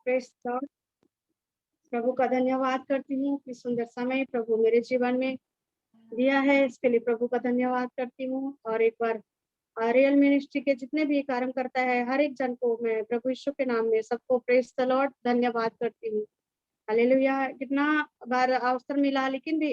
Press Lord. प्रभु का धन्यवाद करती हूँ कि सुंदर समय प्रभु मेरे जीवन में दिया है, इसके लिए प्रभु का धन्यवाद करती हूँ। और एक बार रियल मिनिस्ट्री के जितने भी कार्य करता है हर एक जन को मैं प्रभु यीशु के नाम में सबको प्रेस द लॉर्ड धन्यवाद करती हूँ। हालेलुया। कितना बार अवसर मिला लेकिन भी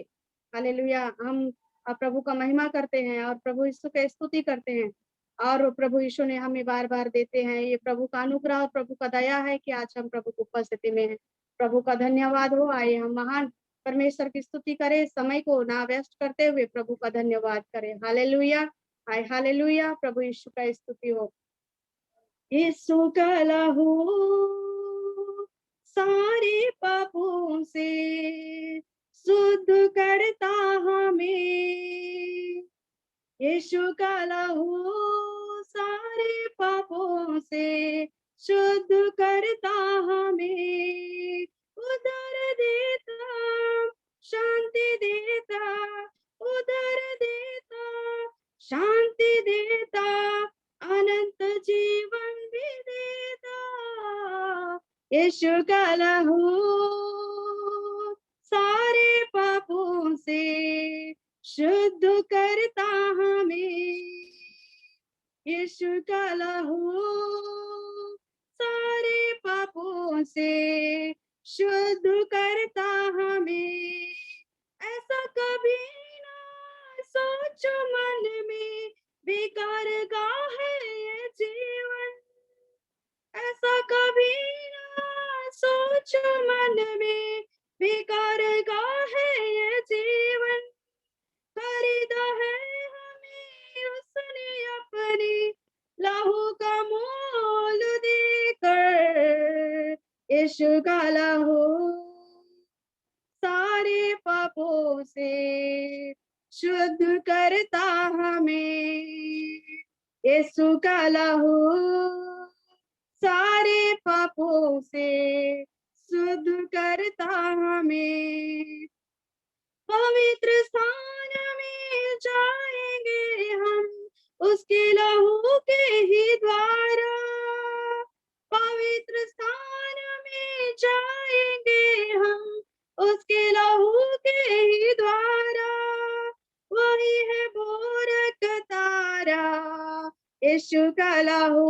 हालेलुया हम प्रभु का महिमा करते हैं और प्रभु यीशु का स्तुति करते हैं और प्रभु यीशु ने हमें बार बार देते हैं। ये प्रभु का अनुग्रह और प्रभु का दया है कि आज हम प्रभु की उपस्थिति में हैं। प्रभु का धन्यवाद हो। आइए हम महान परमेश्वर की स्तुति करें, समय को ना वेस्ट करते हुए प्रभु का धन्यवाद करें। हालेलुया। आए हालेलुया। प्रभु यीशु का स्तुति हो। यीशु का लहू सारे पापों से शुद्ध करता हमें। यीशु का लहू सारे पापों से शुद्ध करता हमें। उद्धार देता, शांति देता, उद्धार देता, शांति देता, अनंत जीवन भी देता। यीशु का लहू सारे पापों से शुद्ध करता हमें। यीशु का लहू सारे पापों से शुद्ध करता हमें। ऐसा कभी ना सोचो मन में, बेकार का है ये जीवन। ऐसा कभी ना सोचो मन में, बेकार का है ये जीवन। खरीदा है हमें उसने अपने लहू का मोल देकर। यीशु का लहू सारे पापों से शुद्ध करता हमें। यीशु का लहू सारे पापों से शुद्ध करता हमें। पवित्र स्थान में जाएंगे हम उसके लहू के ही द्वारा। पवित्र स्थान में जाएंगे हम उसके लहू के ही द्वारा। वही है भोरक तारा। यीशु का लहू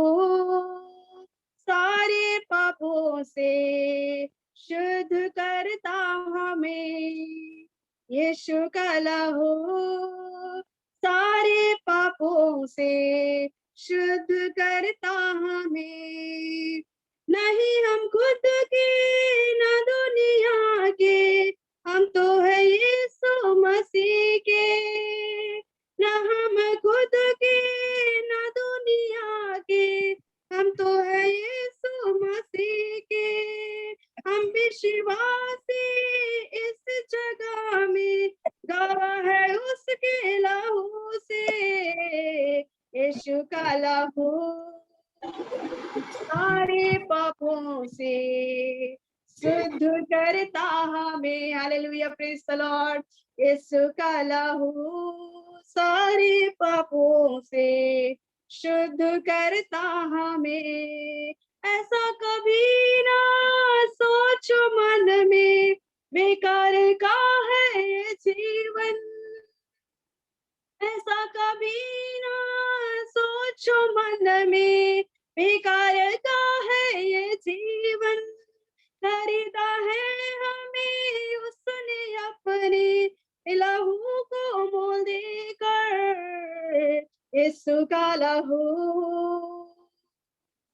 सारे पापों से शुद्ध करता हमें। यीशु का लहू सारे पापों से शुद्ध करता हमें। नहीं हम खुद के न दुनिया के, हम तो है यीशु मसीह के। न हम खुद के न दुनिया के, हम तो है यीशु मसीह के। हम विश्वासी इस जगह में, गवाह है उसके लहू से। यीशु का लहू सारे पापों से शुद्ध करता हमें। Hallelujah. Praise the Lord. Yeshu का लहू सारे पापों से शुद्ध करता हमें। ऐसा कभी ना सोचो मन में, बेकार का है ये जीवन। ऐसा कभी ना सोचो मन में, बेकार का है ये जीवन। खरीदा है हमें उसने अपने लहू को मोल देकर। यीशु का लहू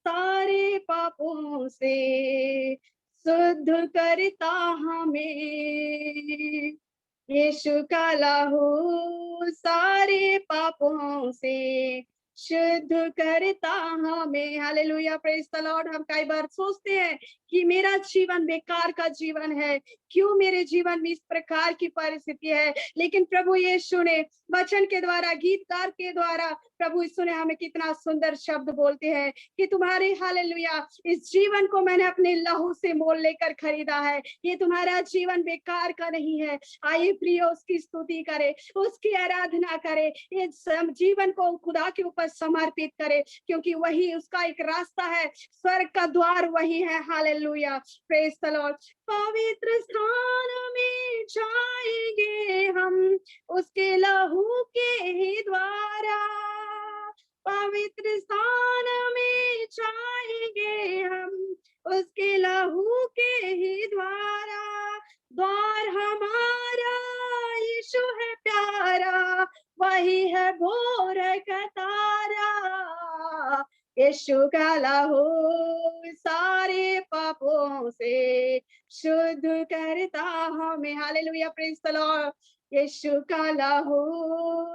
सारे पापों से शुद्ध करता हमें। यीशु का लहू सारे पापों से शुद्ध करता हमें। हालेलुया। Praise the Lord. हम कई बार सोचते हैं कि मेरा जीवन बेकार का जीवन है, क्यों मेरे जीवन में इस प्रकार की परिस्थिति है। लेकिन प्रभु यीशु ने वचन के द्वारा, गीतकार के द्वारा प्रभु यीशु ने हमें कितना सुंदर शब्द बोलते हैं कि तुम्हारे हालेलुया इस जीवन को मैंने अपने लहू से मोल लेकर खरीदा है। ये तुम्हारा जीवन बेकार का नहीं है। आइए प्रिय उसकी स्तुति करे, उसकी आराधना करे। इस जीवन को खुदा की उपस्थिति समर्पित करे, क्योंकि वही उसका एक रास्ता है, स्वर्ग का द्वार वही है। Hallelujah, praise the Lord. पवित्र स्थान में जाएंगे हम उसके लहू के ही द्वारा, पवित्र स्थान में जाएंगे हम उसके लहू के ही द्वारा। द्वार हमारा यीशु है प्यारा, वही है भोर का तारा। यीशु का लहू सारे पापों से शुद्ध करता हमें। Hallelujah, praise the Lord. Yeshu का लहू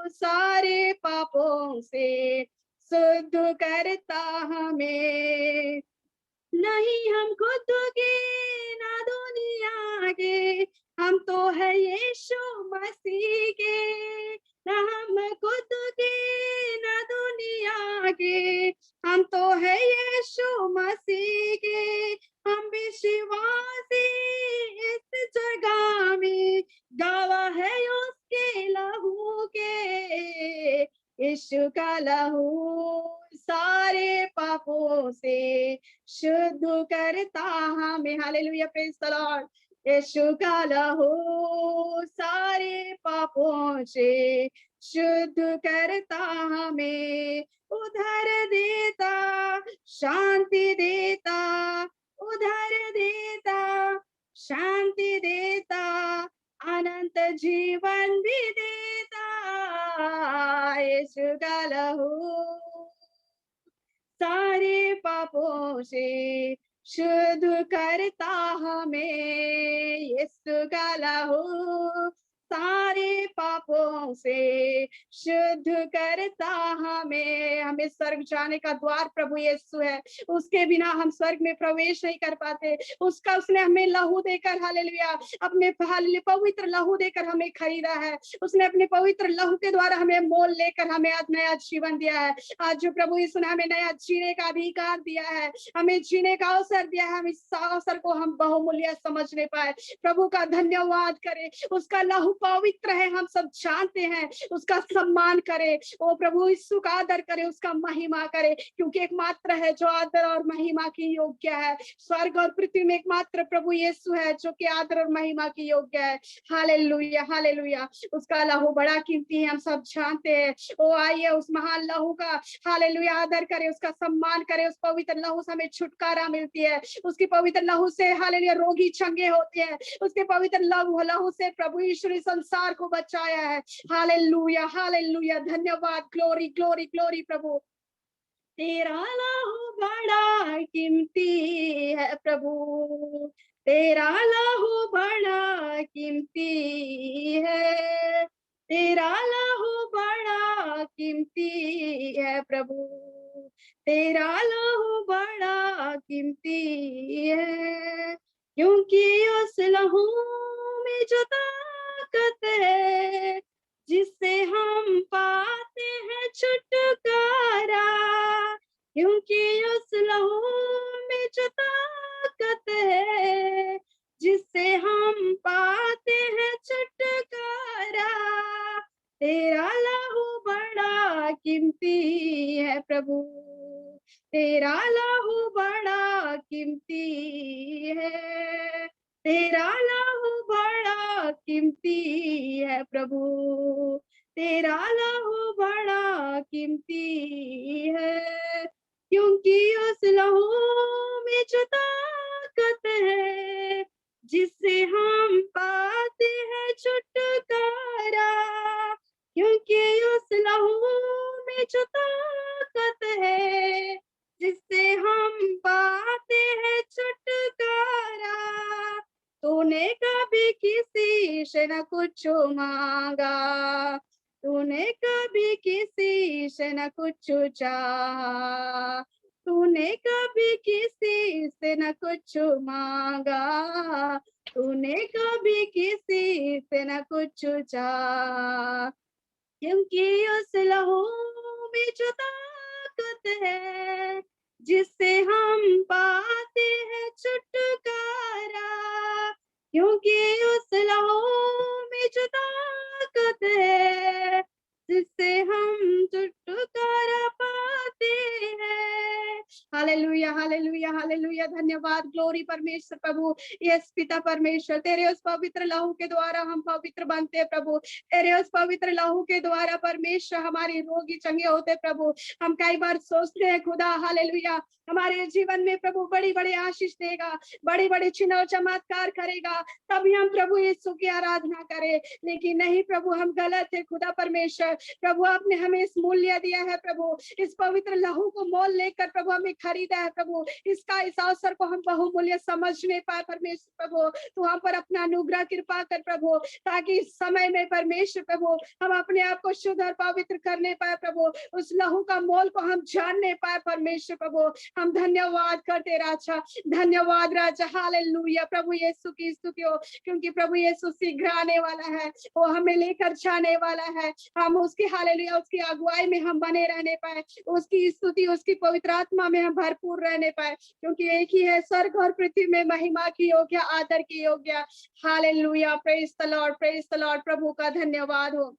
सारे पापों से शुद्ध करता हमें। नहीं हम खुद के ना दुनिया के, हम तो है यीशु मसीह के। ना हम खुद के ना दुनिया के, हम तो है यीशु मसीह के। हम विश्वासी इस जगह में, गवाह है उसके लहू के। यीशु का लहू सारे पापों से शुद्ध करता हमें। Hallelujah, praise the Lord. Yeshu का लहू सारे पापों से शुद्ध करता हमें। उधर देता शांति देता, उधर देता शांति देता, अनंत जीवन भी देता। यीशु का लहू सारे पापों से शुद्ध करता हमें। यीशु का लहू सारे पापों से शुद्ध करता हमें। हमें स्वर्ग जाने का द्वार प्रभु यीशु है, उसके बिना हम स्वर्ग में प्रवेश नहीं कर पाते। उसने हमें लहू देकर, हालेलुया, अपने पवित्र लहू देकर हमें खरीदा है। उसने अपने पवित्र लहू के द्वारा हमें मोल लेकर हमें आज नया जीवन दिया है। आज जो प्रभु यीशु ने हमें नया जीने का अधिकार दिया है, हमें जीने का अवसर दिया है, हम इस अवसर को हम बहुमूल्य समझ नहीं पाए। प्रभु का धन्यवाद करें। उसका लहू पवित्र है, हम सब जानते हैं। उसका सम्मान करें। ओ प्रभु यीशु का आदर करें, उसका महिमा करें, क्योंकि एकमात्र है जो आदर और महिमा की योग्य है। स्वर्ग और पृथ्वी में एकमात्र प्रभु यीशु है जो कि आदर और महिमा की योग्य है। Hallelujah, hallelujah. उसका लहू बड़ा कीमती है, हम सब जानते हैं। ओ आइए उस महान लहू का हालेलुया आदर करें, उसका सम्मान करें। उस पवित्र लहू से हमें छुटकारा मिलती है। उसकी पवित्र लहू से हालेलुया रोगी चंगे होते हैं। उसके पवित्र लहू से प्रभु यीशु ने संसार को बचाया है। Hallelujah, hallelujah. धन्यवाद, ग्लोरी ग्लोरी ग्लोरी प्रभु। तेरा लहू बड़ा कीमती है प्रभु, तेरा लहू बड़ा कीमती है। तेरा लहू बड़ा कीमती है प्रभु, तेरा लहू बड़ा कीमती है। क्योंकि उस लहू में जो ताकत है, जिससे हम पाते हैं छुटकारा। क्योंकि उस लहू में जो ताकत है, जिससे हम पाते हैं छुटकारा। तेरा लहू बड़ा कीमती है प्रभु, तेरा लहू बड़ा कीमती है। तेरा लहू बड़ा कीमती है प्रभु, तेरा लहू बड़ा कीमती है। क्योंकि उस लहू में जो ताकत है, जिससे हम पाते हैं छुटकारा। क्योंकि उस लहू में जो ताकत है, जिससे हम पाते हैं छुटकारा। तूने कभी किसी से न कुछ मांगा, तूने कभी किसी से न कुछ चाहा। तूने कभी किसी से न कुछ मांगा, तूने कभी किसी से न कुछ चाहा। क्योंकि उस लहू में जो ताकत है, जिससे हम पाते हैं छुटकारा। क्योंकि उस लहू में जो ताकत है, जिससे हम छुटकारा हालेलुया, धन्यवाद, ग्लोरी परमेश्वर प्रभु। यस पिता परमेश्वर, तेरे उस पवित्र लहू के द्वारा हम पवित्र बनते हैं प्रभु। तेरे उस पवित्र लहू के द्वारा परमेश्वर हमारे रोगी चंगे होते प्रभु। हम कई बार सोचते हैं खुदा हालेलुया हमारे जीवन में प्रभु बड़ी बड़ी आशीष देगा, बड़ी बड़ी चिन्ह और चमत्कार करेगा, तभी हम प्रभु यीशु की आराधना करें। लेकिन नहीं प्रभु, हम गलत है खुदा परमेश्वर। प्रभु आपने हमें इस मूल्य दिया है प्रभु, इस पवित्र लहू को मोल लेकर प्रभु हमें खरीदा है प्रभु। इसका इस अवसर को हम बहुमूल्य समझ नहीं पाए परमेश्वर प्रभु। तो हम पर अपना अनुग्रह कृपा कर प्रभु, ताकि इस समय में परमेश्वर प्रभु हम अपने आप को शुद्ध और पवित्र करने पाए प्रभु। उस लहू का मोल को हम जानने पाए परमेश्वर प्रभु। हम धन्यवाद करते राजा, धन्यवाद राजा, हालेलुया। प्रभु यीशु की स्तुति हो, क्योंकि प्रभु यीशु शीघ्र आने वाला है, वो हमें लेकर जाने वाला है। हम उसकी हालेलुया उसकी अगुवाई में हम बने रहने पाए, उसकी स्तुति उसकी पवित्र आत्मा में हम भरपूर रहने पाए, क्योंकि एक ही है स्वर्ग और पृथ्वी में महिमा की योग्य, आदर की योग्य। Hallelujah, praise the Lord, praise the Lord. प्रभु का धन्यवाद हो।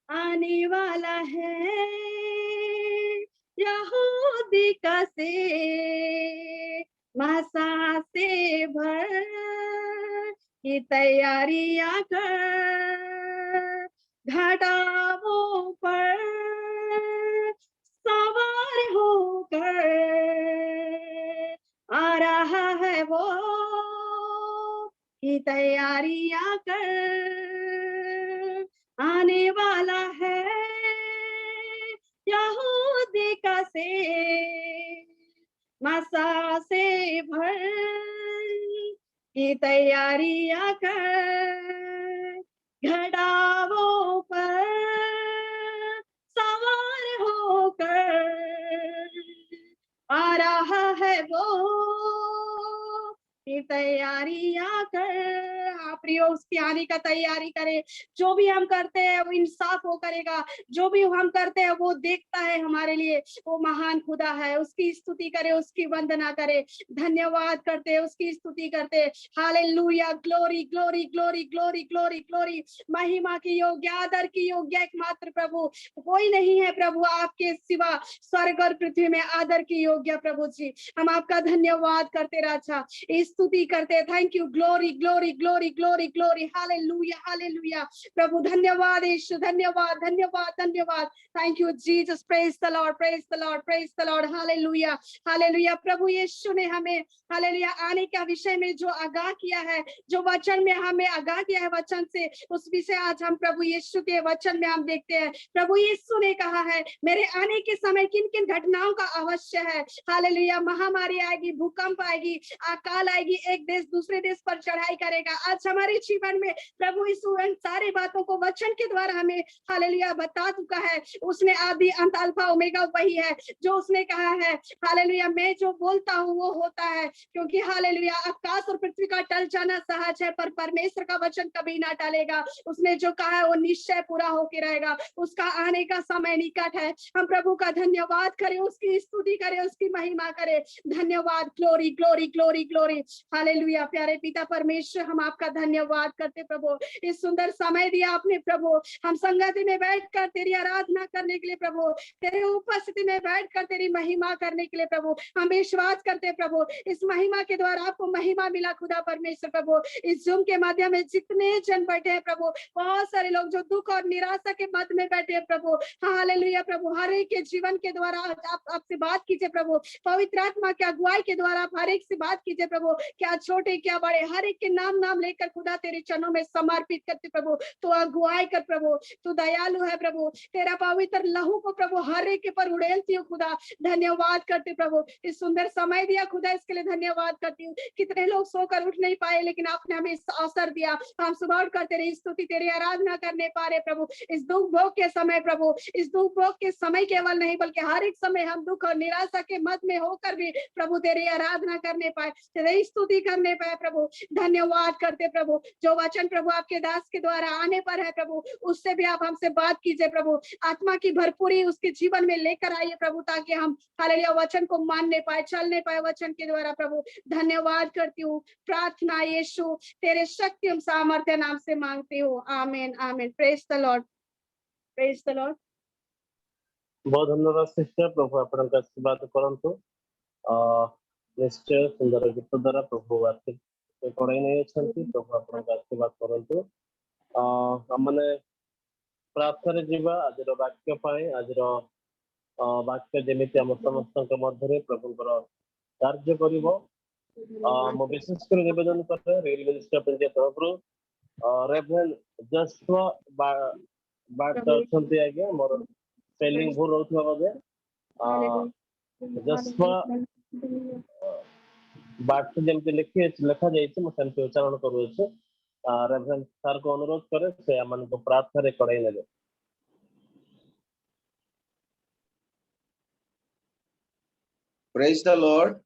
आने वाला है यहूदी का से मसा से भर की तैयारियां कर, घाटाओं पर सवार होकर आ रहा है वो, की तैयारियां कर। आने वाला है यहूदी का से मसा से भर की तैयारियां कर, घड़ावों पर सवार होकर आ रहा है वो, की तैयारियां कर। हाँ प्रियो, उसकी आने का तैयारी करें। जो भी हम करते हैं वो इंसाफ वो करेगा, जो भी हम करते हैं वो देखता है हमारे लिए। वो महान खुदा है, उसकी स्तुति करे, उसकी वंदना करे, धन्यवाद करते, उसकी स्तुति करते। Hallelujah, glory glory glory glory glory glory. महिमा की योग्य, आदर की योग्य एकमात्र प्रभु कोई नहीं है प्रभु आपके सिवा, स्वर्ग और पृथ्वी में आदर की योग्य प्रभु जी। हम आपका धन्यवाद करते राजा, स्तुति करते। Thank you, glory glory glory glory glory, hallelujah hallelujah. प्रभु धन्यवाद, यीशु धन्यवाद धन्यवाद धन्यवाद। Thank you Jesus, praise the Lord, praise the Lord, praise the Lord, hallelujah hallelujah. प्रभु यीशु ने हमें हालेलुया आने का विषय में जो आगाह किया है, जो वचन में हमें आगाह किया है वचन से, उस विषय आज हम प्रभु यीशु के वचन में हम देखते हैं। प्रभु यीशु ने कहा है मेरे आने के समय किन किन घटनाओं का अवश्य है। हालेलुया, महामारी आएगी, भूकंप आएगी, अकाल आएगी, एक देश दूसरे देश पर चढ़ाई करेगा। आज हमारे जीवन में प्रभु यीशु इन सारी बातों को वचन के द्वारा हमें हालेलुया बता चुका है। उसने आदि अंत अल्फा ओमेगा वही है जो उसने कहा है। हालेलुया, मैं जो बोलता हूँ वो होता है, क्योंकि हालेलुया आकाश और पृथ्वी का टल जाना सहज है, पर परमेश्वर का वचन कभी ना टलेगा। उसने जो कहा है वो निश्चय पूरा होके रहेगा। उसका आने का समय निकट है। हम प्रभु का धन्यवाद करें, उसकी स्तुति करें, उसकी महिमा करें। धन्यवाद, glory glory glory glory, hallelujah. प्यारे पिता परमेश्वर, हम आपका धन्यवाद करते प्रभु, इस सुंदर समय दिया आपने प्रभु, हम संगति में बैठकर तेरी आराधना करने के लिए प्रभु, तेरे उपस्थिति में बैठकर तेरी महिमा करने के लिए प्रभु। हम विश्वास करते प्रभु, इस महिमा के द्वारा आपको महिमा मिला खुदा परमेश्वर प्रभु। इस जूम के माध्यम में जितने जन बैठे हैं प्रभु, बहुत सारे लोग जो दुख और निराशा के मध्य में बैठे हैं प्रभु, हालेलुया प्रभु, हर एक के जीवन के द्वारा आप आपसे बात कीजिए प्रभु। पवित्र आत्मा की अगुवाई के द्वारा आप हर एक से बात कीजिए प्रभु, क्या छोटे क्या बड़े, हर एक के नाम नाम लेकर खुदा तेरे चरणों में समर्पित करते प्रभु। तो अगुवाई कर प्रभु, तू दयालु है प्रभु, तेरा पवित्र लहू को प्रभु हर एक के पर उड़ेलती हूँ खुदा। धन्यवाद करते प्रभु, इस सुंदर समय दिया खुदा, इसके लिए धन्यवाद करती हूँ। कितने लोग सोकर उठ नहीं पाए, लेकिन आपने हमें इस अवसर दिया, हम सुबह उठकर तेरी स्तुति तेरी आराधना करने पा रहे प्रभु। इस दुख भोग के समय प्रभु, इस दुख भोग के समय केवल नहीं बल्कि हर एक समय हम दुख और निराशा के मध्य में होकर भी प्रभु तेरी आराधना करने पाए, तेरी स्तुति करने पाए प्रभु। धन्यवाद करते प्रभु, जो वचन प्रभु आपके दास के द्वारा आने पर है प्रभु, उससे भी आप हमसे बात कीजिए प्रभु। आत्मा की भरपूरी उसके जीवन में लेकर आइए प्रभु, ताकि हम हालेलुया वचन को मानने पाए, चलने पाए वचन के द्वारा प्रभु। धन्यवाद करती हूँ, प्रार्थना यीशु तेरे शक्ति एवं सामर्थ्य नाम से मांगती हूँ, आमीन आमीन। Praise the Lord, praise the Lord. बहुत धन्यवाद सिस्टर, प्रभु आपन का आशीर्वाद करंतु। निश्चय सुंदर गीत द्वारा प्रभु आशीष कड़ाई नहीं प्रभु आप आशीर्वाद करतु आमने प्रार्थना जीवा आज वाक्य आज वाक्य जमी आम समस्त मध्य प्रभुଙ୍କର कार्य करिवो मो विशेष कर निवेदन करे रेल मिनिस्टर पंचायत तरफ रेवरेंड जस्वा बाट अछंती आज्ञा मोर स्पेलिंग भूल रहउथबा बजे जस्वा बाट जमते लिखा जाइए मुझे उच्चारण करुचे रेवरेंड सर को अनुरोध करे से आमन को प्रार्थना कड़ाई नेबे। Praise the Lord.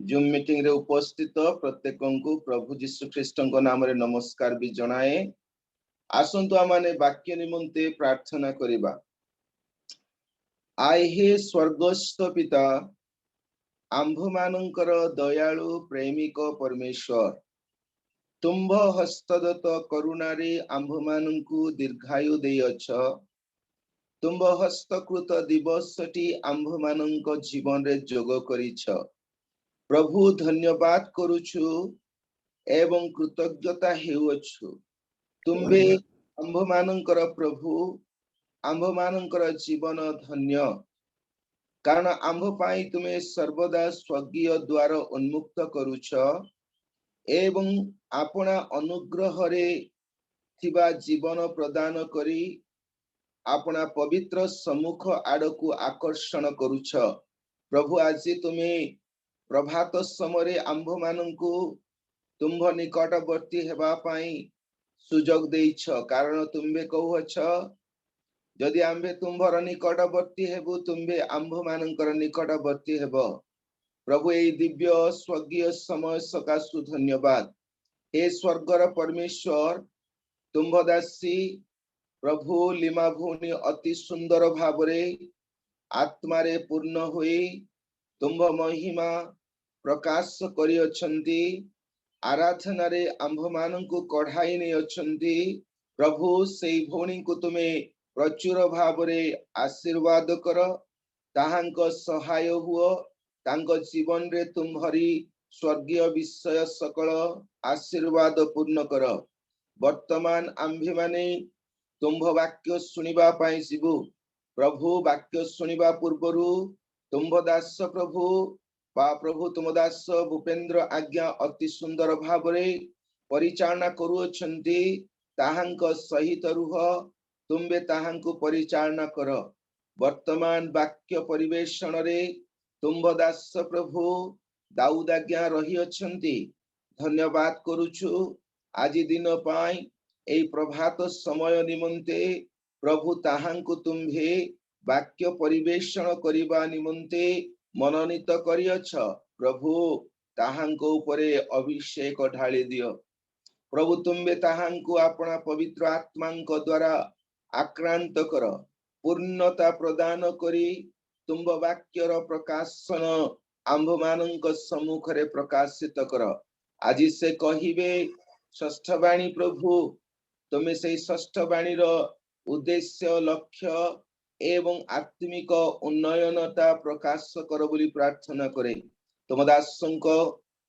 Zoom meeting रे उपस्थित प्रत्येक को प्रभु जीशु ख्रीस्ट नाम रे नमस्कार भी जनाए। आसंतु आमाने वाक्य निमंते प्रार्थना करिबा। आए हे स्वर्गस्थ पिता आंभ मानकर दयालु प्रेमिक परमेश्वर तुम्भ हस्तदत्त करुणारे आंभ मानकु दीर्घायु देयछ। तुम्भ हस्तकृत दिवसटी आंभ मानक जीवन रे जोग करिछ। प्रभु धन्यवाद करुछु एवं कृतज्ञता हेउछु। तुम्बे आंभ मानकर प्रभु आंभ मानकर जीवन धन्य कारण आंभ पाई तुमे सर्वदा स्वर्गीय द्वार उन्मुक्त करुछ एवं आपना अनुग्रह रे थिबा जीवन प्रदान करी आपना पवित्र सम्मुख आड़कू आकर्षण करुछ। प्रभु आज तुमे प्रभात समय आंभ मानकू तुम्भ निकटवर्ती हेबा पाई सुजोग देइछ कारण तुम्बे कहूछ जदि आंबे तुम्भर निकटवर्ती हेबु तुम्बे आंभ मानकर निकटवर्ती हेब। प्रभु ए दिव्य स्वर्गीय समय सकाशु धन्यवाद। हे स्वर्गर परमेश्वर तुम्भदासी प्रभु लीमा भूनी अति सुंदर भावरे आत्मारे पूर्ण हुई तुम्भ महिमा प्रकाश करी अछंती आराधना रे आंभ मानकु कढ़ाई ने अछंती। प्रभु से भौणी को तुमे प्रचुर भावरे आशीर्वाद कर ताहांक सहाय हुओ तांक जीवन रे तुम्हरी स्वर्गीय विषय सकल आशीर्वाद पूर्ण कर। वर्तमान आंभे माने तुम्भ वाक्य सुनिबा पाई जीवु। प्रभु वाक्य सुनिबा पूर्वरु तुम्भ दास प्रभु बा प्रभु तुम दास भूपेंद्र आज्ञा अति सुंदर भावरे परिचालना करुअछंती ताहांक सहित रुह तुम्बे ताहांकु परिचालना कर। वर्तमान वाक्य परिवेषण रे तुम्भ दास प्रभु दाऊद आज्ञा रही अछंती धन्यवाद करुछु आज दिन पाई एई प्रभात समय निमंते प्रभु ताहांकु तुम्भे वाक्य परिवेषण करिबा निमंते मनोनीत करियछ। प्रभु ताहांको उपरे अभिषेक ढाली दियो। प्रभु तुम्बे ताहांकु आपना पवित्र आत्मांक द्वारा आक्रांत कर पूर्णता प्रदान करी तुम्ब वाक्यर प्रकाशन आंभ मानक सम्मुख रे प्रकाशित कर। आज से कहिबे षष्ठ वाणी प्रभु तुमे से षष्ठ वाणी रो उद्देश्य लक्ष्य एवं आत्मिक उन्नयनता प्रकाश कर बोली प्रार्थना करे। तुम दासंक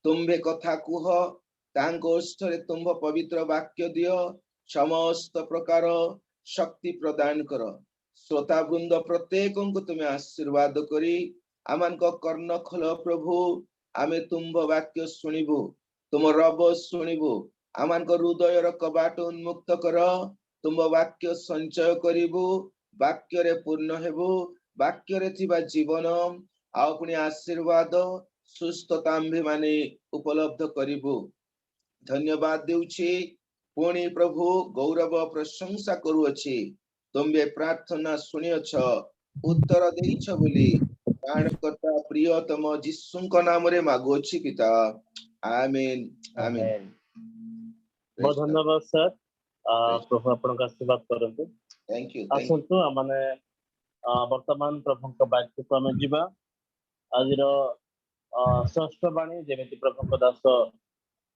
तुम्बे कथा कुह तांको ओष्ठरे तुम्भ पवित्र वाक्य दियो समस्त प्रकार शक्ति प्रदान कर। श्रोता वृंद प्रत्येक को तुम्हें आशीर्वाद करी आमान को कर्ण खोल प्रभु आमे तुम्भ वाक्य सुनिबु तुम रब सुनिबु आमान को हृदय रो कबाट उन्मुक्त कर तुम्भ वाक्य संचय करिबु वाक्य रे पूर्ण हेबु वाक्य रे थिबा जीवन आ पुनी आशीर्वाद सुस्थता आम्भे माने उपलब्ध करिबु। धन्यवाद देउछि पुणी प्रभु गौरव प्रशंसा करुअछि तुम्बे प्रार्थना सुनियछ उत्तर देइछ बोली प्राणकर्ता प्रियतम यीशुक नाम रे मागुछि पिता आमेन आमेन। बहुत धन्यवाद सर प्रभु आपन आशीर्वाद करंतु। थैंक यू आसंतु माने वर्तमान प्रभुक वाक्य को हम जीवा आजिरो षष्ठ वाणी जेमिति प्रभुक दास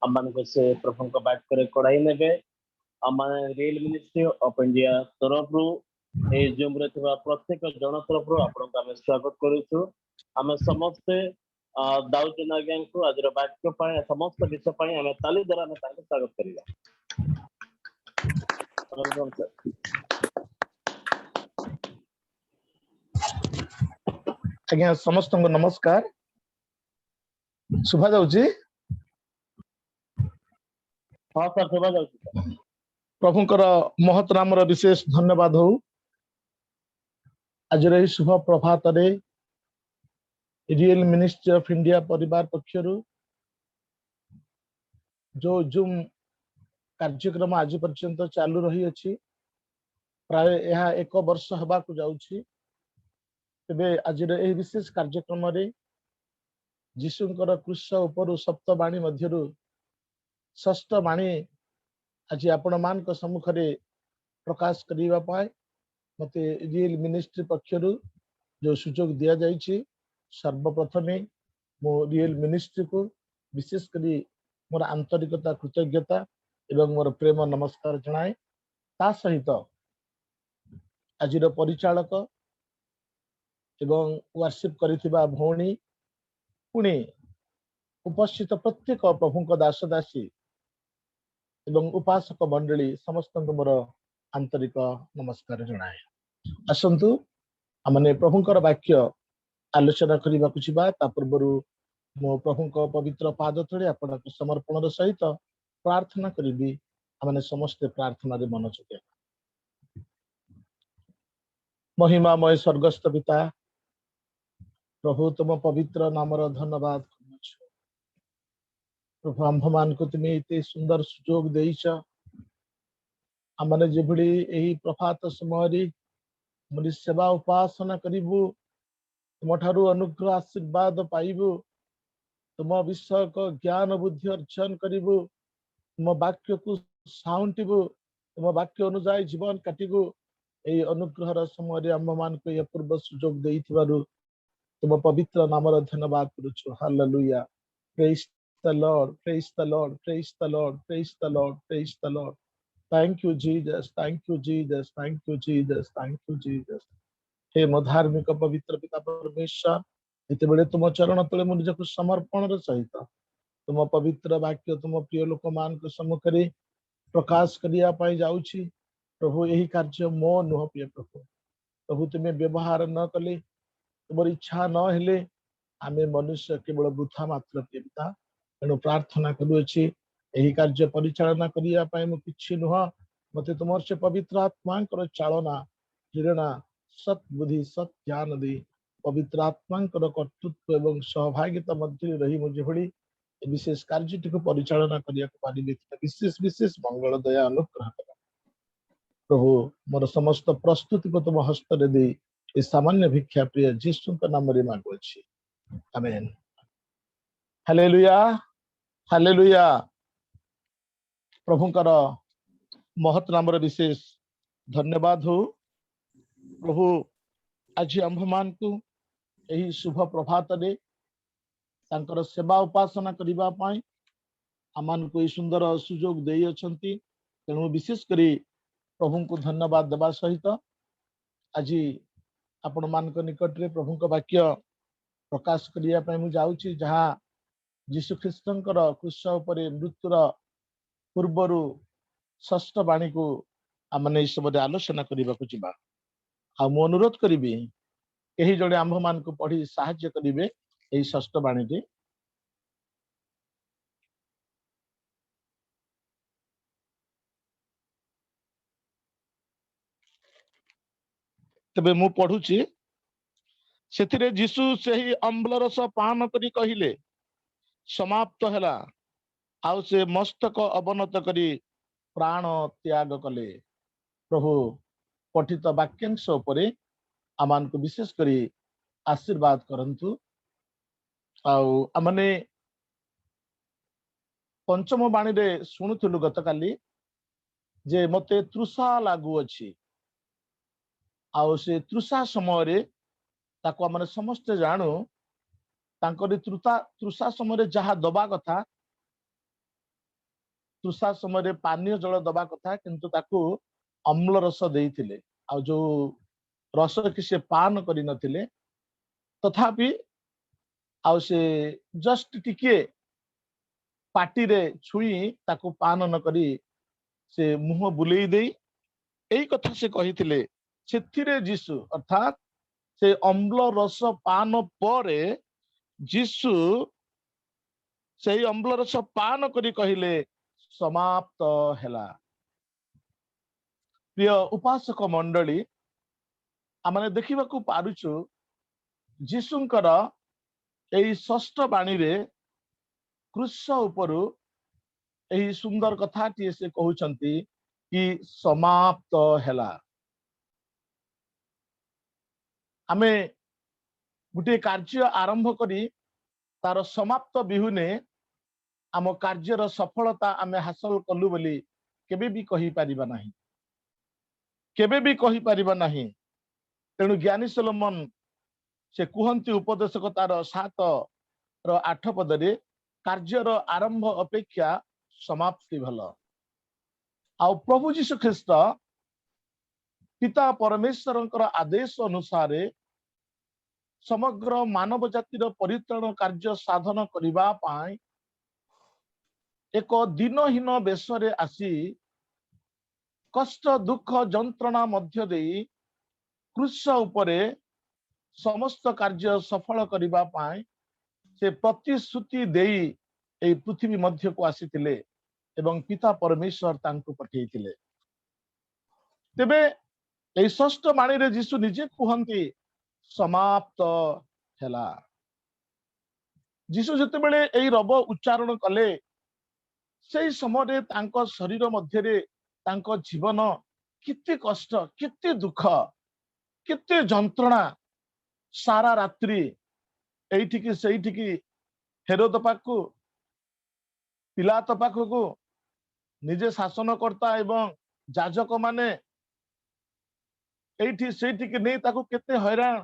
अम्मान को से प्रभुक वाक्य रे कड़ाई नेबे Amman real ministry of India तरफ रु ए जूम रे थिबा प्रत्येक जन तरफ रु आपन को हम स्वागत करूछु। आमे समस्ते दाऊजन आज्ञा को आज वाक्य पाए समस्त विषय पाए आमे ताली द्वारा आमे ताके स्वागत करिया। आज्ञा समस्त को नमस्कार। शुभा जाउची हाँ सर शुभा जाउची। प्रभुंकर महत नाम विशेष धन्यवाद हो। आज शुभ प्रभात रे रियल मिनिस्ट्री ऑफ इंडिया परिवार पक्षरु जो जूम कार्यक्रम आज पर्यंत चालू रही अछि प्राय यह 1 वर्ष हबा को जाउची। तेबे आज ए विशेष कार्यक्रम रे जीशुंकर क्रूस उपर सप्तवाणी मध्यरु षष्ठ वाणी आज आपण मान को सम्मुख रे प्रकाश करिवा पाए मते रियल मिनिस्ट्री पक्षरु जो सुजोग दिया जाइछि। सर्वप्रथमे मो रियल मिनिस्ट्री को विशेष करी मोर आंतरिकता कृतज्ञता एवं मोर प्रेम नमस्कार जनाए। ता सहित आजिर परिचालक एवं वर्शिप करिथिबा भौणी पुणे उपस्थित प्रत्येक प्रभुंक दास दासी एवं उपासक मंडली समस्त मोर आंतरिक नमस्कार जनाए। आसंतु आमने प्रभुंकर वाक्य आलोचना करबा कुछिबा ता पूर्वरु मो प्रभुंक पवित्र पाद तळे आपण समर्पण सहित प्रार्थना करिबी। आमने समस्त प्रार्थना रे मन चके। महिमामय स्वर्गस्थ पिता प्रभु तुम पवित्र नामर धन्यवाद करछु। प्रभु आम्भमान को तुम इते सुंदर सुजोग देइछ आमने जेभली एही प्रभात समय मनि सेवा उपासना करिबु तुमठारु अनुग्रह आशीर्वाद पाइबु तुम विषय को ज्ञान बुद्धि अर्जन करिबु तुम वाक्य को साउंटिबु तुम वाक्य अनुसार जीवन काटिबु। एई अनुग्रहर समय आम्भमान को ये पूर्व सुजोग देइथिबारु तुम पवित्र नामर धन्यवाद करूछु। Hallelujah. Praise the Lord, praise the Lord, praise the Lord, praise the Lord, praise the Lord. Thank you Jesus, thank you Jesus, thank you Jesus, thank you Jesus. हे मो धार्मिक पवित्र पिता परमेश्वर एते बेले तुम चरण तले मु निजको समर्पण रे सहित तुम पवित्र वाक्य तुम प्रिय लोक मान को सम्मुख रे प्रकाश करिया पाई जाउछि। प्रभु यही कार्य मो नुह प्रिय प्रभु प्रभु तुम्हें व्यवहार न कले तुम इच्छा न हेले आमे मनुष्य केवल वृथा मात्र पिता तेणु प्रार्थना करूछि यही कार्य परिचालना करिया पाई मु किछि नुह मते तुमर से पवित्र आत्मांकर चालना प्रेरणा सत बुद्धि सत ज्ञान दे पवित्र आत्मांकर कर्तृत्व एवं सहभागिता मध्य रही मुझे भली विशेष कार्यटी को परिचालना करिया पारिबे विशेष विशेष मंगल दया अनुग्रह कर प्रभु मोर समस्त प्रस्तुति को तुम हस्त रे दे ए सामान्य भिक्षा प्रिय यीशु का नाम रे मांगो छी। आमेन। Hallelujah, hallelujah. प्रभुंकर महत नाम रे विशेष धन्यवाद हो। प्रभु आज आम्भमान को यही शुभ प्रभात रे तांकर सेवा उपासना करिबा पाई आमान को सुंदर सुजोग देई अछंती तेणु विशेष करी प्रभु को धन्यवाद देवा सहित आज आपण मान को निकट रे प्रभु को वाक्य प्रकाश करिया पाई मु जाउची जहा यीशु ख्रीष्टंकर क्रूस उपरे मृत्युर पूर्वरु षष्ठ वाणी को आमने इस समय आलोचना करिबा को जिबा आ मु अनुरोध करिबी एही जणे आम्भ मान को पढ़ी सहाय्य करिवे एही षष्ठ वाणी रे। तबे मु पढ़ुची सेथिरे यीशु सेही अम्ल रस पान करी कहिले समाप्त हैला आउ से मस्तक अवनत करी प्राण त्याग कले। प्रभु पठित वाक्यांश उपरे आमान को विशेष करी आशीर्वाद करंतु आउ आमने पंचम वाणी रे सुनुथुलु गतकाली जे मते तृषा लागू अछि आउ से तृषा समय रे ताको आमने समस्त जानू तांकरी तृषा समय जहा दबा कथा तृषा समय पानीय जल दबा कथा किंतु ताकू अम्ल रस देइथिले आ जो रस कि से पान करि नथिले तथापि आउ से जस्ट टिके पाटी रे छुई ताकू पान न करी से मुह बुलेई देई एई कथा से कहिथिले सेथिरे जीसु अर्थात से अम्ल रस पान परे जीसु से अम्ल रस पान करी कहिले समाप्त हैला। प्रिय उपासक मंडली आमने देखिबाकू पारुछु जीसुंकर एई षष्ठ बाणी रे क्रूस उपरु एही सुंदर कथाटी से कहउछंती कि समाप्त हैला। आमे गुटे कार्य आरंभ करी तार समाप्त बिहुने आम कार्यर सफलता आमे हासिल कलु बोली केबे भी कहि परिबा नाही, केबे भी कहि परिबा नाही। तेणु ज्ञानी सोलोमन से कुहंती उपदेशक तार 7:8 पदरे कार्यर आरंभ अपेक्षा समाप्ति भल। आ प्रभु जीशु ख्रीस्ट पिता परमेश्वर आदेश अनुसार समग्र मानव जातिर परित्राण कार्य साधन करिबा पाई एक दिनहीन बेशरे आसी कष्ट दुख जंत्रणा मध्य देई क्रूस उपरे समस्त कार्य सफल करिबा पाई से प्रतिश्रुति देई ए पृथ्वी मध्य को आसीथिले एवं पिता परमेश्वर तांको पठेइथिले। तेबे ए षष्ठ बाणी रे जीशु निजे कुहंती समाप्त हैला। जीशु जते बेले एई रब उच्चारण कले सेई समय तांको शरीर मध्य रे तांको जीवन किते कष्ट किते दुख किते जंत्रणा सारा रात्रि एइठिकी सेइठिकी हेरोद पाखु पिलात पाखु निजे शासनकर्ता एवं जाजक माने एइठी सेइठिकी नै ताकु केते हैरान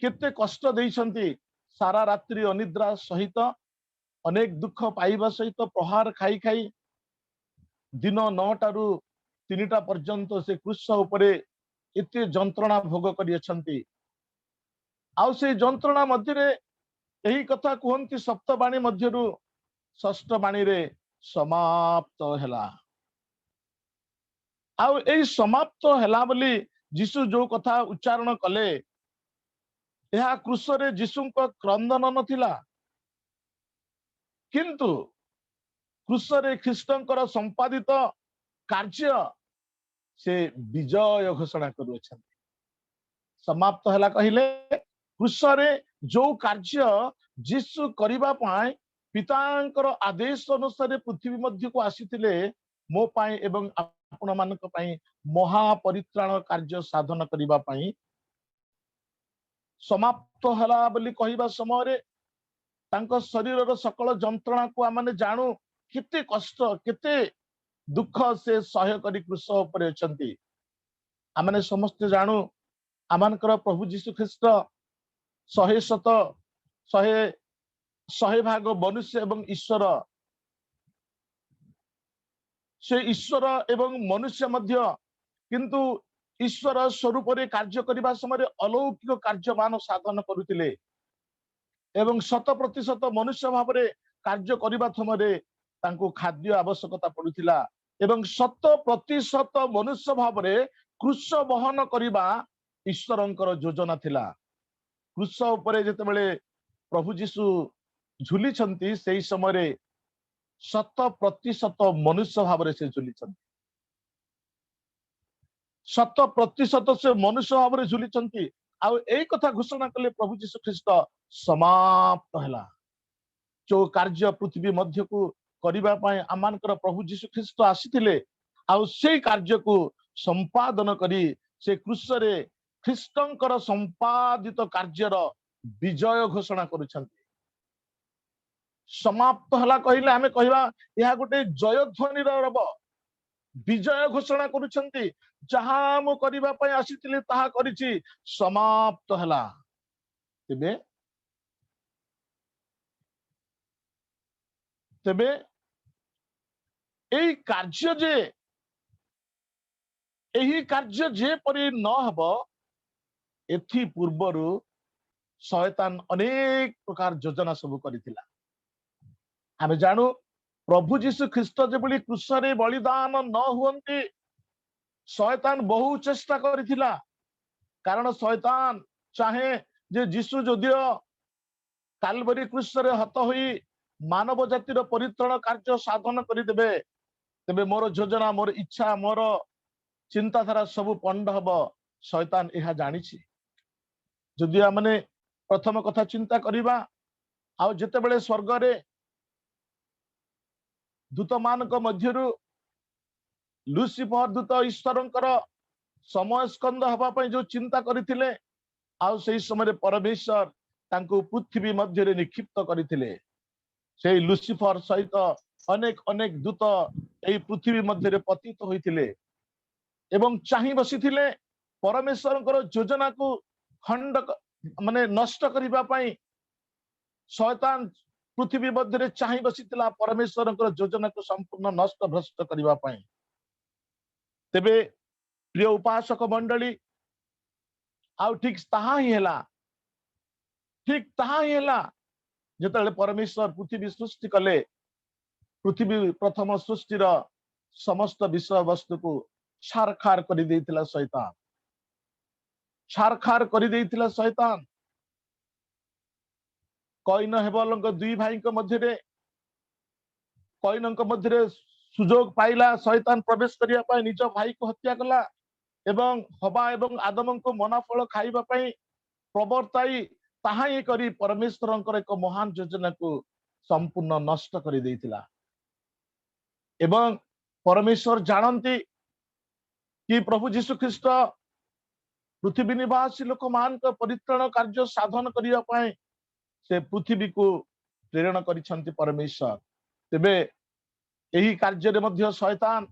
केते कष्ट देइछंती। सारा रात्रि अनिद्रा सहित अनेक दुख पाइबा सहित प्रहार खाई खाई दिन 9टा रु 3टा पर्यंत से क्रूस उपरे एते जंत्रणा भोग करि अछंती। आउ से जंत्रणा मध्य रे एही कथा कुहंती सप्तबाणी मध्यरु षष्ठ बाणी रे समाप्त हैला। आउ एही समाप्त हैला बोली जीशु जो कथा उच्चारण कले यह क्रूस रे जीशुंक क्रंदन नथिला, किंतु क्रूस रे ख्रीष्टंकर संपादित कार्य से विजय घोषणा करुछन। समाप्त हैला कहिले क्रूस रे जो कार्य जीशु करिबा पाए पितांकर आदेश अनुसार पृथ्वी मध्य को आसीथिले मो पाए एवं आपण मानक पाए महापरित्राण कार्य साधन करिबा पाए समाप्त हैला बोली कहिबा समय रे तांको शरीर सकल जंत्रणा को आमने जानू केते कष्ट केते दुख से सह्य करी क्रूस उपरे अछंती। आमने समस्त जानू आमानकर प्रभु जीशु ख्रीस्ट 100 भाग मनुष्य एवं ईश्वर से ईश्वर एवं मनुष्य मध्य किंतु ईश्वर स्वरूप रे कार्य करिबा समय अलौकिक कार्यमान साधन करुतिले एवं 100% मनुष्य भाव रे कार्य करिबा समय तांको खाद्य आवश्यकता पड़ुतिला एवं 100% मनुष्य भाव रे क्रूस वहन करिबा ईश्वरंकर योजना थिला। क्रूस उपरे जेते बेले प्रभु जीशु झुली छंती सेही समय 100% मनुष्य भाव रे से झुली छंती, 100% से मनुष्य भाव रे झुली छंती। आउ एई कथा घोषणा कले प्रभु जीशु ख्रीस्ट समाप्त हैला। जो कार्य पृथ्वी मध्य को करिबा पाए आमानकर प्रभु जीशु ख्रीस्ट आसीथिले आउ सेई कार्य को संपादन करी से क्रूस रे ख्रीष्टंकर संपादित कार्यर विजय घोषणा करुछंती। समाप्त हला कहिले आमे कहिबा यह गोटे जय ध्वनि रब विजय घोषणा करुछंती। जहां मु करिबा पय आसीथिले ताहा करिछि समाप्त हला। तेबे तेबे एई कार्य जे एही कार्य जे परि न हबो एथि पूर्वरु शैतान अनेक प्रकार योजना सब करिथिला। आमे जानू प्रभु जीशु ख्रीस्ट जेबली क्रूसरे बलिदान न हुअन्ति शैतान बहु चेष्टा करिथिला। कारण शैतान चाहे जे जीशु जदियो कालवरी क्रूसरे हत होई मानव जातिर परित्राण कार्य साधन करिदेबे तेबे मोर योजना मोर इच्छा मोर चिंताधारा सब पंड हब शैतान यह जानिछि। जदि आमने प्रथम कथा चिंता करिबा आ जेतेबेले स्वर्ग रे दूत मानक मध्यरु लुसिफर दूत ईश्वरंकर समय स्कंद हवा पई जो चिंता करिथिले आ सेही समय परमेश्वर तांको पृथ्वी मध्य रे निक्षिप्त करिथिले। सेही लुसिफर सहित अनेक अनेक दूत एई पृथ्वी मध्य रे पतित होइथिले एवं चाहि बसिथिले परमेश्वरंकर योजना को खंड माने नष्ट करिबा पई। शैतान पृथ्वी मध्य रे चाहि बसिथिला परमेश्वरंकर योजना को संपूर्ण नष्ट भ्रष्ट करिबा पई। तेबे प्रिय उपासक मंडली आउ ठीक ताहा ही हैला, ठीक ताहा ही हैला जेतेबेले परमेश्वर पृथ्वी सृष्टि कले। पृथ्वी प्रथम सृष्टिर समस्त विषय वस्तु को छारखार करि देइथिला शैतान, छारखार करि देइथिला शैतान। कईन हेबलंक दुई भाई मध्य कईनक मध्य सुजोग पाइला शैतान प्रवेश करिया पाई निज भाई को हत्या कला एवं हवा एवं आदम को मनाफल खाइबा पाई प्रवर्ताई ताहा ही करी परमेश्वरंकर एक महान योजना को संपूर्ण नष्ट करि देइथिला। एवं परमेश्वर जानती कि प्रभु जीशु ख्रीस्ट पृथ्वी निवासी लोक मान परित्राण कार्य साधन करिया पाई से पृथ्वी को प्रेरण करिसंति परमेश्वर। तेबे यही कार्य रे मध्य शैतान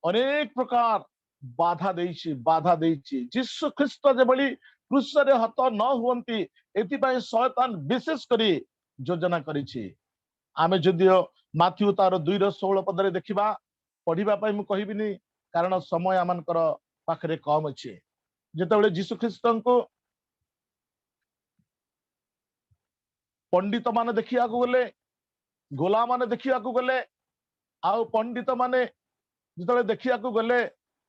अनेक प्रकार बाधा देइछि। जीशु ख्रीस्ट जेबली क्रूसरे हत न हुअन्ति एथिपाई शैतान विशेष करी योजना करिछि। आमे जदियो माथ्यू तार 2:16 पदरे देखिबा पढ़िबा पाई मु कहिबिनी कारण समय आमनकर पाखरे कम अछि। जेतेबेले जीशु ख्रीस्ट को पंडित माने देखिया को गले, गोला माने देखिया को गले, आउ पंडित माने जितबेले देखिया को गले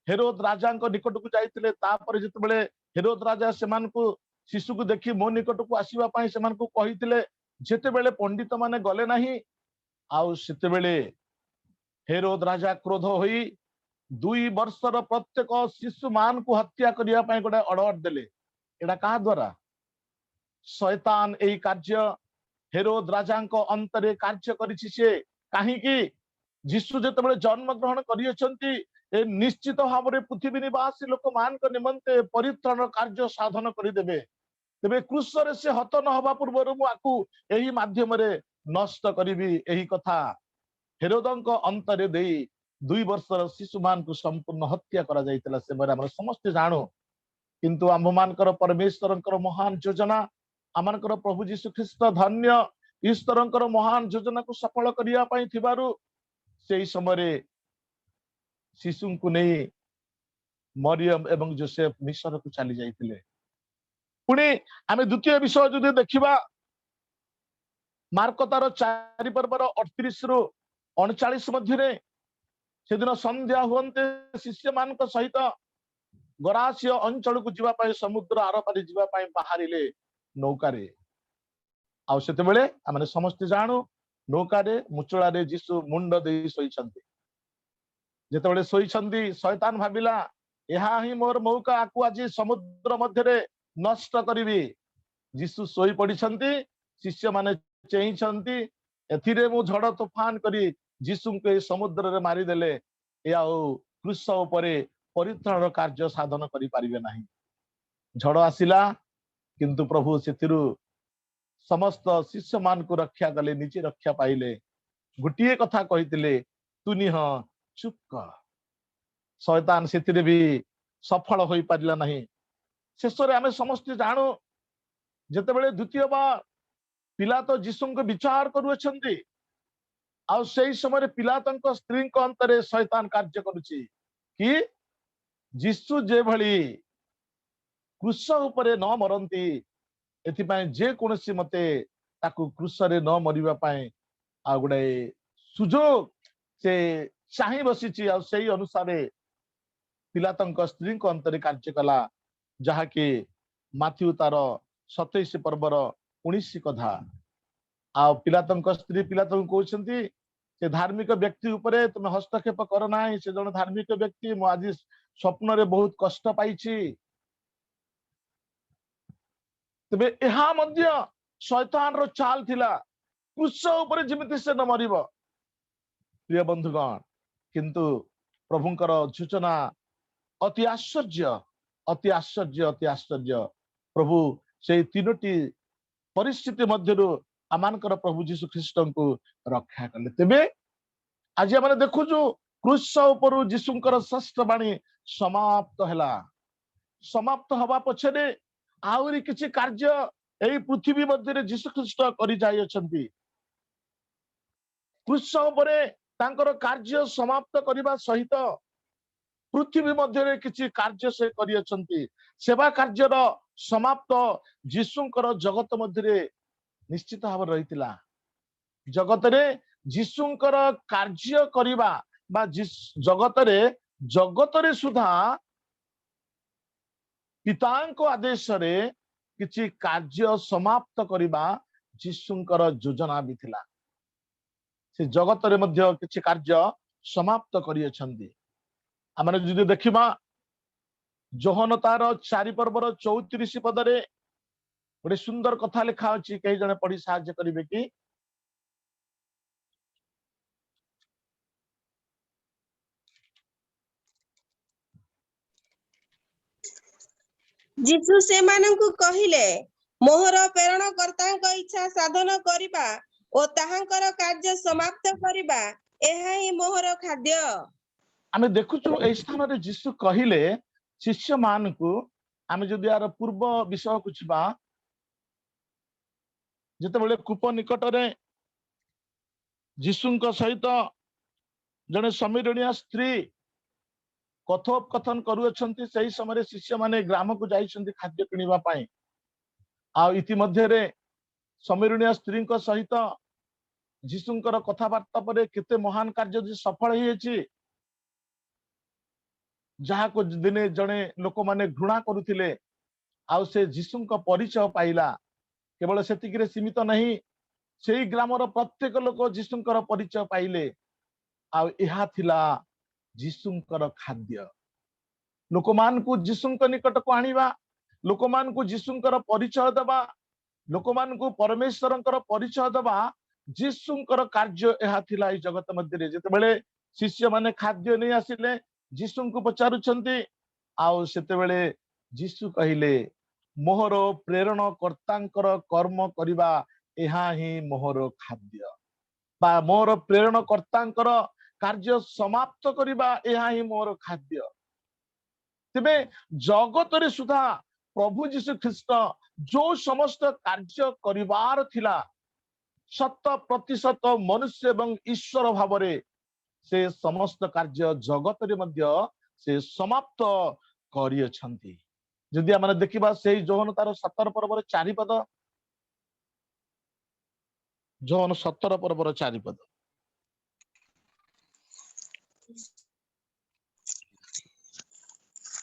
हेरोद राजा को निकट को जाइतिले। तापर जितबेले हेरोद राजा सेमान को शिशु को देखि मो निकट को आसीबा पाई सेमान को कहितिले। जेतेबेले पंडित माने गले नाही आउ सेतेबेले हेरोद राजा क्रोध होई 2 वर्षर प्रत्येक शिशु मान को हत्या करिया पाई गोटे ऑर्डर देले। एडा का द्वारा शैतान एई कार्य हेरोद राजा को अंतरे कार्य करिछि। से काहे कि जीशु जेतेबेले जन्म ग्रहण करियछंती ए निश्चित भाव रे पृथ्वी निवासी लोक मान को निमंते परित्राण कार्य साधन करि देबे। तेबे क्रूसरे से हत न हवा पूर्व मु आकु एही माध्यम रे नष्ट करिबी एही कथा हेरोदंक अंतरे देई 2 वर्षर शिशु मान को संपूर्ण हत्या करा जाइतला। से बरे हम समस्त जानो किंतु आम्भमानकर परमेश्वरंकर महान योजना आमनकर प्रभु जीशु ख्रीस्ट धन्य ईश्वरंकर महान योजना को सफल करिया पाई थिबारु सेही समय शिशु को नहीं मरियम एवं जोसेफ मिस्र को चली जाइतिले। पुणी आमे द्वितीय विषय जदि देखिबा मार्क तार 4 पर्वर 38 रु 39 मध्य से दिन संध्या हुअन्ते शिष्य मान सहित गरासिय अंचल को जीवा पाई समुद्र आरपारी जीवा पाई बाहरिले नौकारे। आउ सेतेबेले आमे समस्त जानू नौकारे मुचुळारे जीशु मुंड देई सोइछन्ति। जेतेबेले सोइछन्ति शैतान भाबिला एहा ही मोर मौका आकु आज समुद्र मध्य रे नष्ट करिवि। जीशु सोई पडिछन्ति शिष्य माने चेइछन्ति एथिरे मु झड़ तूफान करी जीशु के समुद्र रे मारी देले ए आउ क्रूस उपरे परित्राण कार्य साधन करि पारिबे नाही। झड़ आसिला किंतु प्रभु सेतिरु समस्त शिष्य मान को रक्षा कले निजे रक्षा पाइले। गुटिए कथा कहितिले तुनिह चुप कर। शैतान सेतिरे भी सफल होई पारिला नाही। शेषरे आमे समस्त जानू जेतेबेले द्वितीय बार पिलातो जीशुंको विचार करुछन्ति आ सेही समय पिलातंक स्त्री को अंतरे शैतान कार्य करुछि कि जीशु जे भली क्रूस उपरे न मरंती एथिपाई जे कोनोसी मते ताकू क्रूसरे न मरिबा पाए आ गुडे सुजोग से चाहि बसिची आ सेही अनुसारे पिलातंक स्त्री को अंतरे कार्य कला जहा कि माथ्यू तार 27 पर्वर 19 कथा आ पिलातंक स्त्री पिलातंक कहउछंती से धार्मिक व्यक्ति उपरे तुम हस्तक्षेप कर ना से जन धार्मिक व्यक्ति मु आज स्वप्न रे बहुत कष्ट पाइछि तबे एहा मध्य शैतान रो चाल थिला क्रूस उपरे जिमिति से न मरिबो प्रिय बंधुगण किंतु प्रभुंकर सूचना अति आश्चर्य अति आश्चर्य अति आश्चर्य प्रभु से तीनोटी परिस्थिति मध्यरु आमानकर प्रभु जीशु ख्रीष्ट को रक्षा कले तेबे आज आम देखुचु क्रूस उपरु जीशुंकर षष्ठ बाणी समाप्त हैला समाप्त हवा पछरे आउरी किछि कार्य एई पृथ्वी मध्य जीशु ख्रीष्ट करि जाय अछंती क्रूस उपरे तांकर कार्य समाप्त करिबा सहित पृथ्वी मध्य किछि कार्य से करि अछंती सेवा कार्यर समाप्त जीशुंकर जगत मध्य निश्चित भाव रहितिला जगत रे जीशुंकर कार्य करिबा बा जगत रे सुधा पितांको आदेश रे किछि कार्य समाप्त करिबा जीशुंकर योजना भी थिला से जगत रे मध्य किछि कार्य समाप्त करि अछंती आमने जदि देखिबा जोहन तार 4 पर्वर 34 पदरे गोटे सुंदर कथा लिखा अछि कई जने पढ़ी साहाय्य करिवे कि जीसु से मानंकु कहिले मोहर प्रेरण कर्तांक इच्छा साधन करिबा ओ ताहांकर कार्य समाप्त करिबा एहा ही मोहर खाद्य आमे देखुछु ए स्थान रे जीसु कहिले शिष्य मान को आमे जदि यार पूर्व विषय कुछबा जते बेले कूप निकट रे जीसुंक सहित जने समीरणिया स्त्री कथोपकथन करूछंती सही समय शिष्य माने ग्राम को जाइछंती खाद्य किनिबा पाए आ इति मध्य रे समीरणिया स्त्री को सहित जीसुंकर कथावार्ता परे केते महान कार्य जे सफल हिएछि जहा को दिने जने लोक माने घृणा करुथिले आ से जीसुंक परिचय पाइला केवल सेतिक रे सीमित नहीं सेही ग्रामर प्रत्येक लोक जीसुंकर परिचय पाइले आ एहा थिला जीसुंकर खाद्य लोकमान को जीसुंक निकट को आनिबा लोकमान को जीसुंकर परिचय दबा लोकमान को परमेश्वरंकर परिचय दबा जीसुंकर कार्य एहा थिला ई जगत मध्य रे जते बेले शिष्य माने खाद्य नै आसिले जीसु को पचारुछंती आउ सेते बेले जीसु कहिले मोहर प्रेरण कर्तांकर कर्म करिबा एहा ही मोहर खाद्य बा मोहर प्रेरण कर्तांकर कार्य समाप्त करिबा एहा ही मोहर खाद्य तेबे जगत रे सुधा प्रभु जीशु ख्रीष्ट जो समस्त कार्य करिवार थिला 100% मनुष्य एवं ईश्वर भावरे से समस्त कार्य जगत रे मध्य से समाप्त करि अछंती जदि आमे देखिबा सेही जोहन तार 17 पर्वर 4 पद जोहन 17 पर्वर 4 पद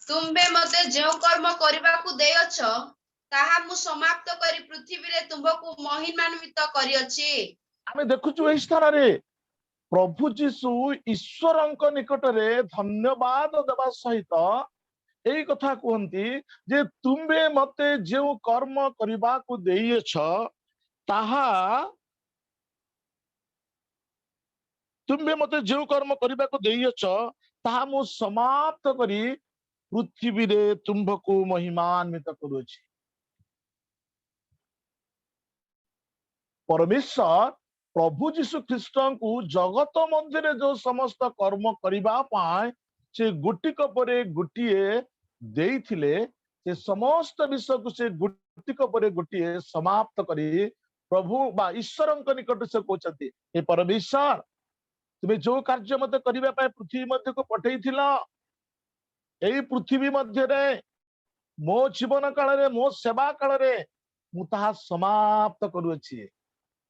तुम्बे मते जो कर्म करिबाकू देयछ ताहा मु समाप्त करी पृथ्वी रे तुमको महिमान्वित करियछि आमे देखुछु एही स्थान रे प्रभु जीशु ईश्वरंक निकट रे धन्यवाद देवा सहित एई कथा कहंती जे तुम्बे मते जो कर्म करिबाकू देयछ ताहा तुम्बे मते जो कर्म करिबाकू देयछ ताहा मु समाप्त करी पृथ्वी रे तुमको महिमान्वित करूछि परमेश्वर प्रभु जीशु ख्रीष्ट को जगत मध्य जो समस्त कर्म करिबा पाए से गुटिक परे गुटिए देइथिले से समस्त विषय को से गुटिक परे गुटिए समाप्त करी प्रभु बा ईश्वरंक निकट से कहते हे परमेश्वर तुम्हें जो कार्य मते करिबा पाए पृथ्वी मध्य को पठेइथिला एई पृथ्वी मध्य रे मो जीवन काल रे मो सेवा काल रे मु ताहा समाप्त करूअछि।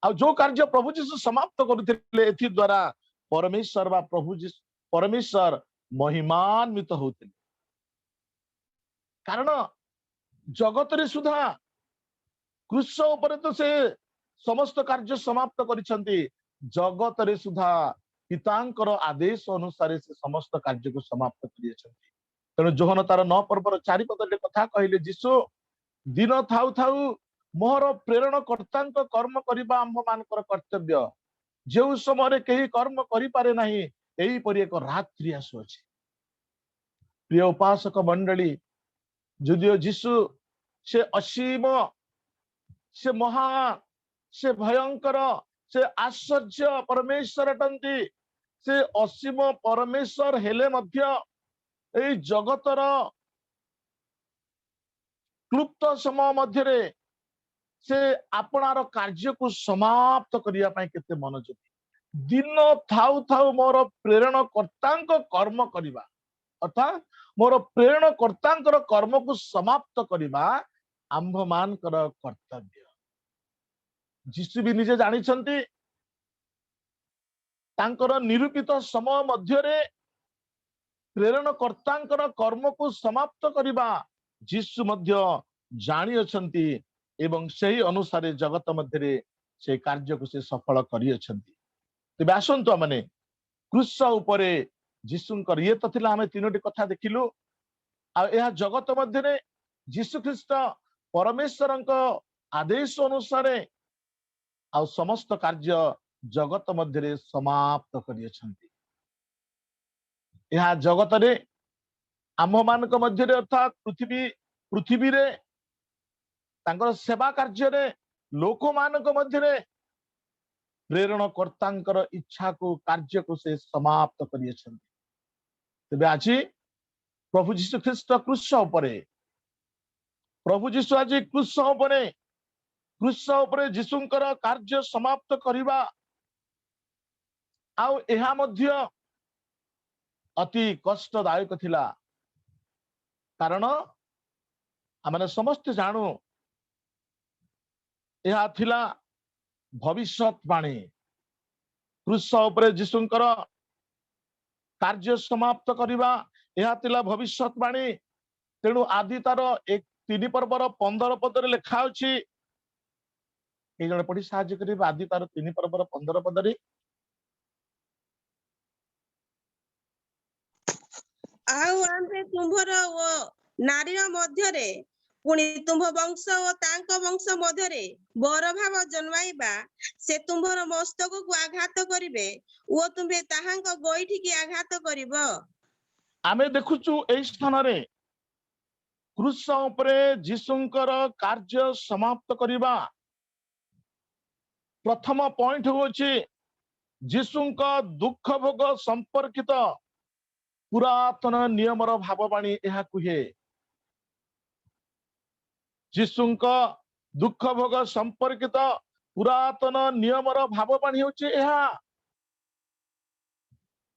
आ जो कार्य प्रभु जीशु समाप्त करुथिले एथि द्वारा परमेश्वर बा प्रभु जीशु परमेश्वर महिमान्वित होतिले। कारण जगत रे सुधा क्रूस ऊपर तो से समस्त कार्य समाप्त करिसंती। जगत रे सुधा पितांकर आदेश अनुसार से समस्त कार्य को समाप्त करिसंती। तेणु जोहन तार 9 पर्वर 4 पद कथा कहले जीशु दिन थाउ थाउ मोहर प्रेरण कर्तांक कर्म करिबा आम्भ मानकर कर्तव्य। जो समय कहीं कर्म करि पारे नाही एही परि एक रात्रि आसुअछि। प्रिय उपासक मंडली जदियो जीशु से असीम से महान से भयंकर से आश्चर्य परमेश्वर अटंती से असीम परमेश्वर हेले मध्य एई जगतर क्लुप्त समय मध्यरे से आपणार कार्य को समाप्त करिया पई केते मनोযোगी। दिन थाउ थाउ मोर प्रेरण कर्तांक कर्म करिबा अर्थात मोर प्रेरण कर्तांकर कर्म को समाप्त करिबा आम्भ मानकर कर्तव्य। जीशु भी निजे जानिछंती तांकर निरूपित समय मध्यरे प्रेरण कर्तांकर कर्म को समाप्त करिबा जीशु मध्य जानी अछंती एवं सही अनुसार जगत मध्यरे से कार्य को से सफल करी अछंती। तेबे आसंतु माने क्रूस उपरे जीशुंकर ये तो थिला हमें तीनोटी कथा देखिलु। आ यह जगत मध्यरे जीशु ख्रीष्ट परमेश्वरंक आदेश अनुसार आ समस्त कार्य जगत मध्यरे समाप्त करी अछंती। यह जगत रे आम्भ मानक मध्यरे अर्थात पृथ्वी रे तांकर सेवा कार्य रे लोक मानक मध्यरे प्रेरण कर्तांकर इच्छा को कार्य को से समाप्त करी अछंती। तेबे आज प्रभु जीशु ख्रीष्ट क्रूस उपरे प्रभु जीशु आज क्रूस उपरे जीशुंकर कार्य समाप्त करिबा आउ एहा मध्य अति कष्टदायक थिला। कारण आमने समस्त जानू यह थिला भविष्यवाणी। क्रूस उपरे जीशुंकर कार्य समाप्त करिबा यह थिला भविष्यवाणी। तेणु आदि तार 3 पर्वर 15 पदरे लिखा अछि। ए जण पढी साहाय्य करिबा आदि तार 3 पर्वर 15 पदरे। ଆଉ ଆମ୍ଭେ ତୁମ୍ଭର ଓ ନାରୀର ମଧ୍ୟରେ ପୁଣି ତୁମ୍ଭ ବଂଶ ଓ ତାଙ୍କ ବଂଶ ମଧ୍ୟରେ ବରଭାବ ଜନ୍ମାଇବା। ସେ ତୁମ୍ଭର ମସ୍ତକକୁ ଆଘାତ କରିବେ ଓ ତୁମ୍ଭେ ତାହାଙ୍କ ଗୋଇଠିକି ଆଘାତ କରିବ। आमे देखुचु एई स्थान रे क्रूस उपरे जीशुंकर कार्य समाप्त करिबा प्रथम पॉइंट होछि जीशुंक दुख भोग संपर्कित पुरातन नियमर भाववाणी यह कुहे। जीशुंक दुख भोग संपर्कित पुरातन नियमर भाववाणी होछि यह।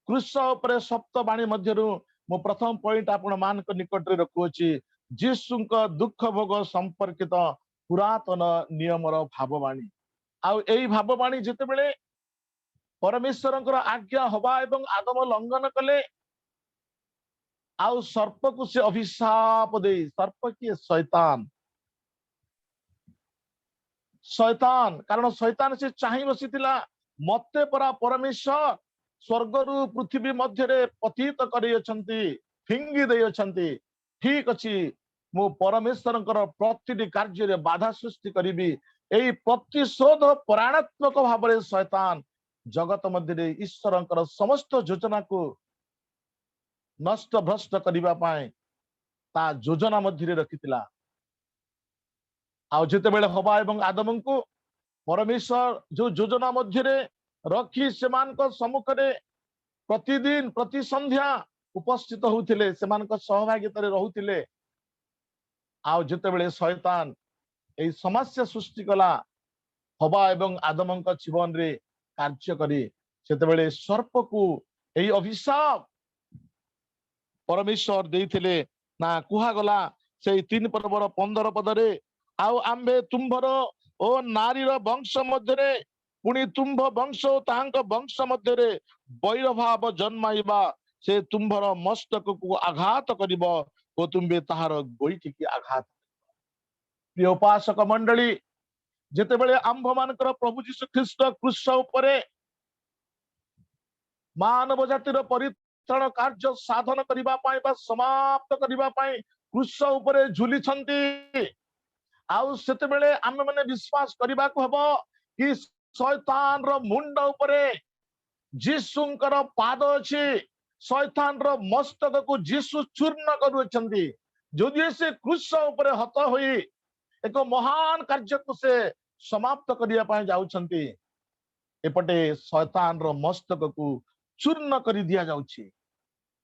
क्रूस उपरे सप्तवाणी मध्यरु मो प्रथम पॉइंट आपण मानक निकट रे रखुछि जीशुंक दुख भोग संपर्कित पुरातन नियमर भाववाणी। आ एई भाववाणी जेते बेले परमेश्वरंकर आज्ञा हवा एवं आदम लंघन कले आउ सर्प को से अभिशाप दे। सर्प किए शैतान कारण शैतान से चाहि बसिथिला मते परा परमेश्वर स्वर्गरु पृथ्वी मध्य रे पतित करी अछंती फिंगी दे अछंती। ठीक अछि मु परमेश्वरंकर प्रतिटी कार्य रे बाधा सृष्टि करिबी। एई प्रतिशोध पराणात्मक भाव रे शैतान जगत मध्य रे ईश्वरंकर समस्त योजना को नष्ट भ्रष्ट करिबा पाए ता योजना मध्य रे रखितिला। आ जेते बेले हवा एवं आदम को परमेश्वर जो योजना मध्य रे रखी सेमान को सम्मुख रे प्रतिदिन प्रति संध्या उपस्थित होउथिले सेमान को सहभागिता रे रहुथिले। आ जेते बेले शैतान एई समस्या सृष्टि कला हवा एवं आदम को जीवन रे कार्य करी सेते बेले सर्प को एई अभिशाप परमेश्वर देइथिले ना कुहा गला से 3 पर्वर 15 पदरे आउ आम्भे तुम्भर ओ नारीर वंश मध्य पुणी तुम्भ वंश ताहांक वंश मध्य वैर भाव जन्माइबा से तुम्भर मस्तक को आघात करिब ओ तुम्बे ताहार गोईठी की आघात। प्रिय उपासक मंडली जेतेबेले आंभ मानकर प्रभु जीशु ख्रीष्ट क्रूस उपरे मानव जातिर परित्राण कार्य साधन करिबा पाई बा समाप्त करिबा पाई क्रूस उपरे झुली छंती। आउ सेतेबेले आमे माने विश्वास करिबा को हबो कि शैतान रो मुंड उपरे जीशुंकर पाद अछि, शैतान रो मस्तक को जीशु चूर्ण करूछंती। जदि से क्रूस उपरे हत होई एक महान कार्य को से समाप्त करिया पाई जाउछंती, एपटे शैतान रो मस्तक को चूर्ण करि दिया जाउछि।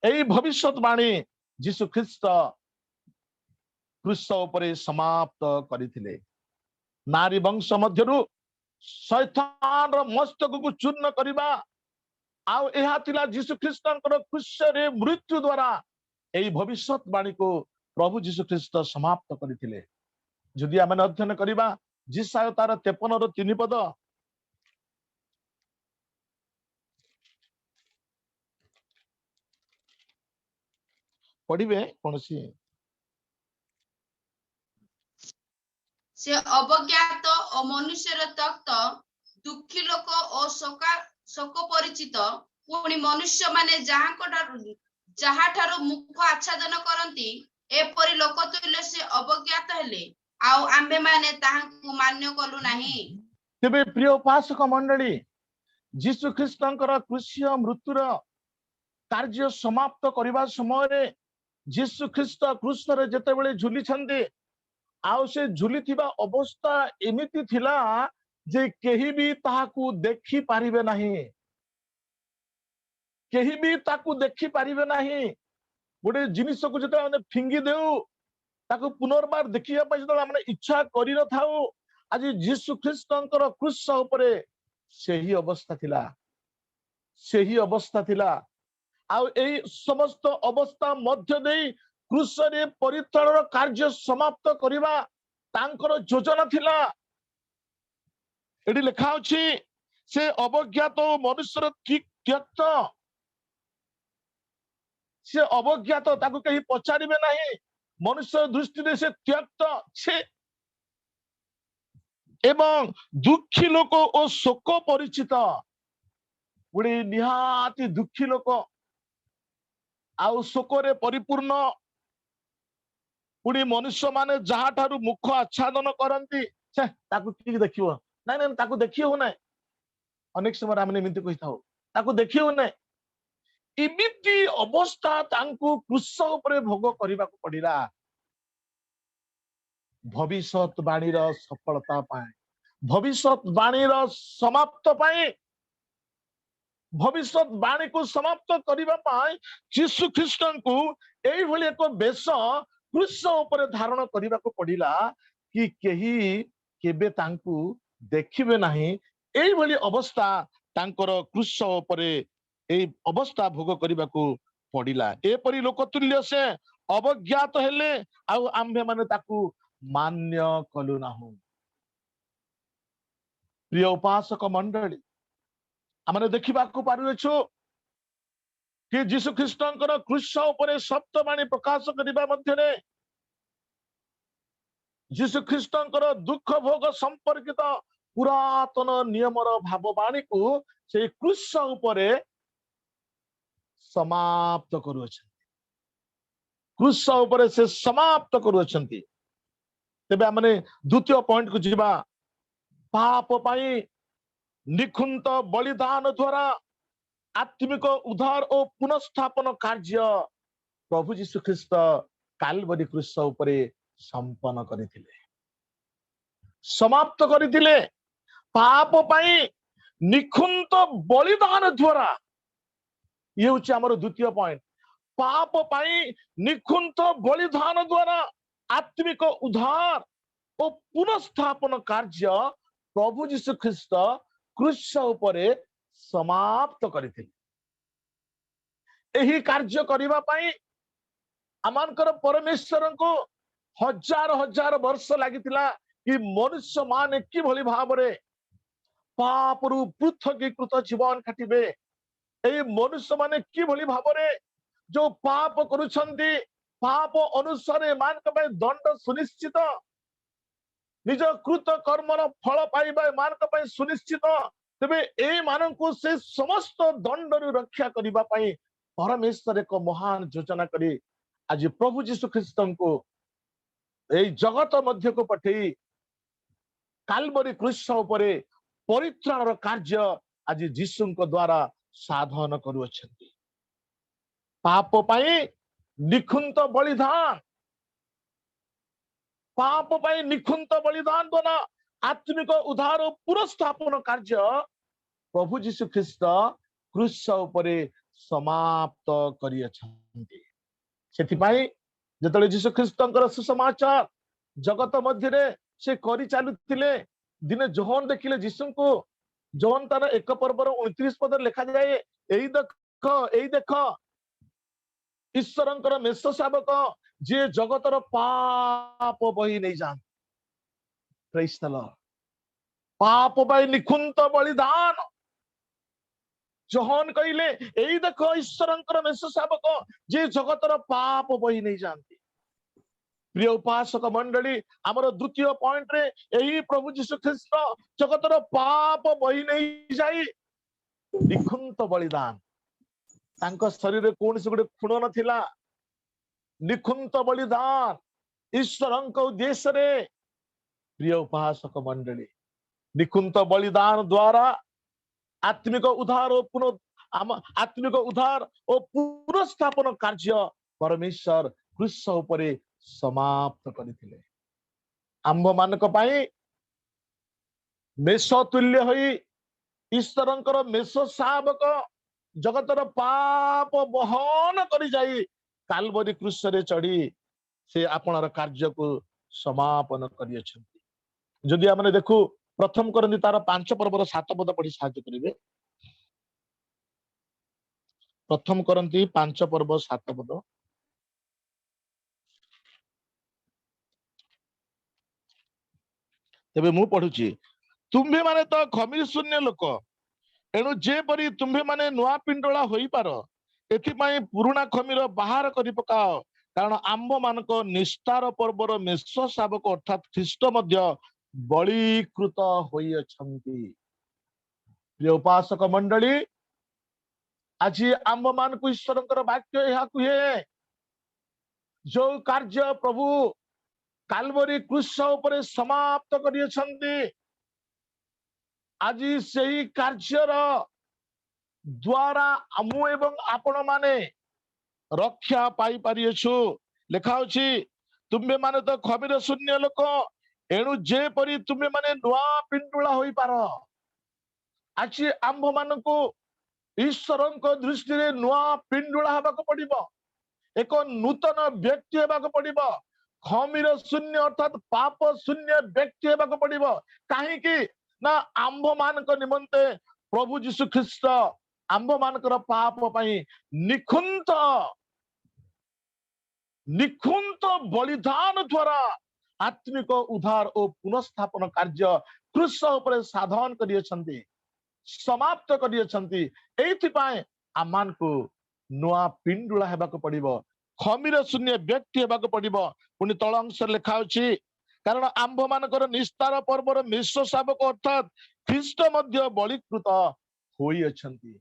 एई भविष्यवाणी जीशु ख्रीष्ट क्रूस उपरे समाप्त करिथिले। नारी वंश मध्यरु शैतान रो मस्तक को चूर्ण करिबा आउ एहा तिला जीशु ख्रीष्टंकर क्रूस रे मृत्यु द्वारा एई भविष्यवाणी को प्रभु जीशु ख्रीष्ट समाप्त करिथिले। जदि आमे अध्ययन करिबा जिसाय तार 53 रो 3 पद पढ़िबे कोनसी से अवज्ञात ओ मनुष्यर तक्त दुखी लोक ओ शोक परिचित पुणी मनुष्य माने जहाठारु मुख आच्छादन करती एपरि लोक तुल्य से अवज्ञात हेले आउ आम्भे माने ताहांकु मान्य कलु नाही। तेबे प्रिय उपासक मंडली जीशु ख्रीष्टंकर क्रूसीय मृत्युर कार्य समाप्त करिबा समय रे जीशु ख्रीष्ट क्रूस रे जेतेबेले झुली छंदी आउ से झुली थिबा अवस्था एमिति थिला जे केही भी ताहाकू देखि पारिबे नाही, केही भी ताकू देखि पारिबे नाही। गोटे जिनिस को जते माने फिंगी देउ ताकू पुनर्बार देखिया पय जते माने इच्छा करि न थाउ आज जीशु ख्रीष्टंकर क्रूस उपरे सेही अवस्था थिला, सेही अवस्था थिला। आउ एई समस्त अवस्था मध्य देई क्रूस रे परित्राणर कार्य समाप्त करिबा तांकर योजना थिला। एडी लिखा अछि से अवज्ञात मनुष्यर त्यक्त से अवज्ञात ताकू कहीं पचारिबे नाही, मनुष्य दृष्टि रे से त्यक्त छे एवं दुखी लोक ओ शोक परिचित गुडी निहाती दुखी लोक आउ शोकरे परिपूर्ण पुणी मनुष्य माने जहा ठारू मुख आच्छादन करती ताकू किए देखियो नाइ नाइ ताकू देखि हो ना। अनेक समय आमने एमिति कहि थाउ ताकू देखि हो ना। इमिति अवस्था तांकू क्रूस उपरे भोग करिबा को पडिला भविष्यवाणीर सफलता पाए, भविष्यवाणीर समाप्त पाए, भविष्यवाणी को समाप्त करिबा पाए यीशु ख्रीष्टन को एई भली एक बेश क्रूस उपरे धारण करिबा को पडिला कि केही केबे तांकू देखिबे नाही। एई भली अवस्था तांकर क्रूस उपरे एई अवस्था भोग करिबा को पडिला। एपरि लोक तुल्य से अवज्ञात हेले आउ आम्भे माने ताकू मान्य कलु नाहु। प्रिय उपासक मंडली आमने देखिबा को पारुछु कि जीशु ख्रीष्टंकर क्रूस उपरे सप्तवाणी प्रकाश करिबा मध्यरे जीशु ख्रीष्टंकर दुख भोग संपर्कित पुरातन नियमर भाववाणी को से क्रूस उपरे समाप्त करूछन्ति, क्रूस उपरे से समाप्त करूछन्ति। तेबे आमने द्वितीय पॉइंट को जीवा पाप पाई निखुंत बलिदान द्वारा आत्मिक उद्धार और पुनर्स्थापन कार्य प्रभु जीशु ख्रीष्ट काल्वरी क्रूस उपरे संपन्न करिथिले, समाप्त करिथिले। पाप पाई निखुंत बलिदान द्वारा ये होछि हमर द्वितीय पॉइंट। पाप पाई निखुंत बलिदान द्वारा आत्मिक उद्धार और पुनर्स्थापन कार्य प्रभु जीशु ख्रीष्ट क्रूस उपरे समाप्त करिथिले। एही कार्य करिबा पाई अमानकर परमेश्वर को हजार हजार वर्ष लागिथिला कि मनुष्य माने किभली भाबरे पापरु पृथकीकृत जीवन काटिबे ए मनुष्य माने किभली भाबरे जो पाप करुछंती पाप अनुसार मान दंड सुनिश्चित निज कृत कर्मर फल पाइबा मान सुनिश्चित तेबे ए मानकु से समस्त दंडरु रक्षा करिबा पई परमेश्वर एक महान योजना करी आज प्रभु यीशु ख्रीष्ट को ए जगत मध्य को पठेई काल्वरी क्रूस उपरे परित्राणर कार्य आज यीशु द्वारा साधन करुअछंती पाप पाई निखुंत बलिदान पाप पाई निखुंत बलिदान द्वारा आत्मिक उद्धार और पुनर्स्थापन कार्य प्रभु यीशु ख्रीष्ट क्रूस उपरे समाप्त करियछंती सेथिपाई जेतले यीशु ख्रीष्टंकर सुसमाचार जगत मध्य से करि चालुथिले दिने जोहन देखिले यीशु को जोहन तार 1 पर्वर 29 पद लिखा जाए एई देख ईश्वरंकर मेष शावक जे जगतर पाप बही नहीं जान प्रेज द लॉर्ड पाप बही निखुंत बलिदान जोहन कहले एई देख ईश्वरंकर मेष शावक जे जगतर पाप बही नहीं जानती प्रिय उपासक मंडली आमर द्वितीय पॉइंट रे एही प्रभु यीशु ख्रीष्ट जगतर पाप बही नहीं जाई निखुंत बलिदान तांको शरीर कौन से गोटे खुण नथिला निखुंत बलिदान ईश्वरंक उद्देश्य रे प्रिय उपासक मंडली निखुंत बलिदान द्वारा आत्मिक उद्धार और आत्मिक उद्धार और पुनर्स्थापन कार्य परमेश्वर क्रूस उपरे समाप्त करथिले आंभ मानक पाई मेष तुल्य होई ईश्वरंकर मेष शावक जगतर पाप बहन करी जाई काल्वरी क्रूस रे चढ़ी से आपनर कार्य को समापन करियछंती जदि हमने देखु प्रथम करंती तार 5 पर्वर 7 पद पढ़ी साहाय्य करिवे प्रथम करंती 5 पर्व 7 पद तेबे मु पढुची तुम्भे माने तो खमीर शून्य लोक एणु जेपरी तुम्भे माने नुआ पिंडोला होई पार एथिपाई पुरुणा खमीर बाहर करि पकाओ कारण आंभ मानक निष्ठार पर्वर मेष शावक अर्थात ख्रीष्ट मध्य बलिकृत होई अछंती प्रिय उपासक मंडली आज आंभ मानक ईश्वरंकर वाक्य यहा कुहे जो कार्य प्रभु काल्वरी क्रूस उपरे समाप्त करियछंती आज सही कार्यर द्वारा आमु एवं आपण माने रक्षा पाई पारियछु लिखा होछि तुम्बे माने तो खमीर शून्य लोक एणु जे परी तुम्बे माने नुआ पिंडुला होई पार आज आंभ मानकु ईश्वरंक दृष्टि रे नुआ पिंडुला हेबाक पड़िबो एक नूतन व्यक्ति हेबाक पड़िबो खमीर शून्य अर्थात पाप शून्य व्यक्ति हेबाक पड़िबो काहे कि ना आंभ मानक निमंते प्रभु यीशु ख्रीष्ट आंभ मानकर पाप पाई निखुंत निखुंत बलिदान द्वारा आत्मिक उद्धार और पुनर्स्थापन कार्य क्रूस उपरे साधन करियछंती समाप्त करियछंती एथिपाई आमान को नुआ पिंडुला हेबाक पड़िबो खमीर शून्य व्यक्ति हेबाक पड़िबो पुनि तळ अंश लिखा अछि कारण आंभ मानकर निस्तार पर्वर मेष शावक अर्थात ख्रीष्ट मध्य बलिकृत होई अछंती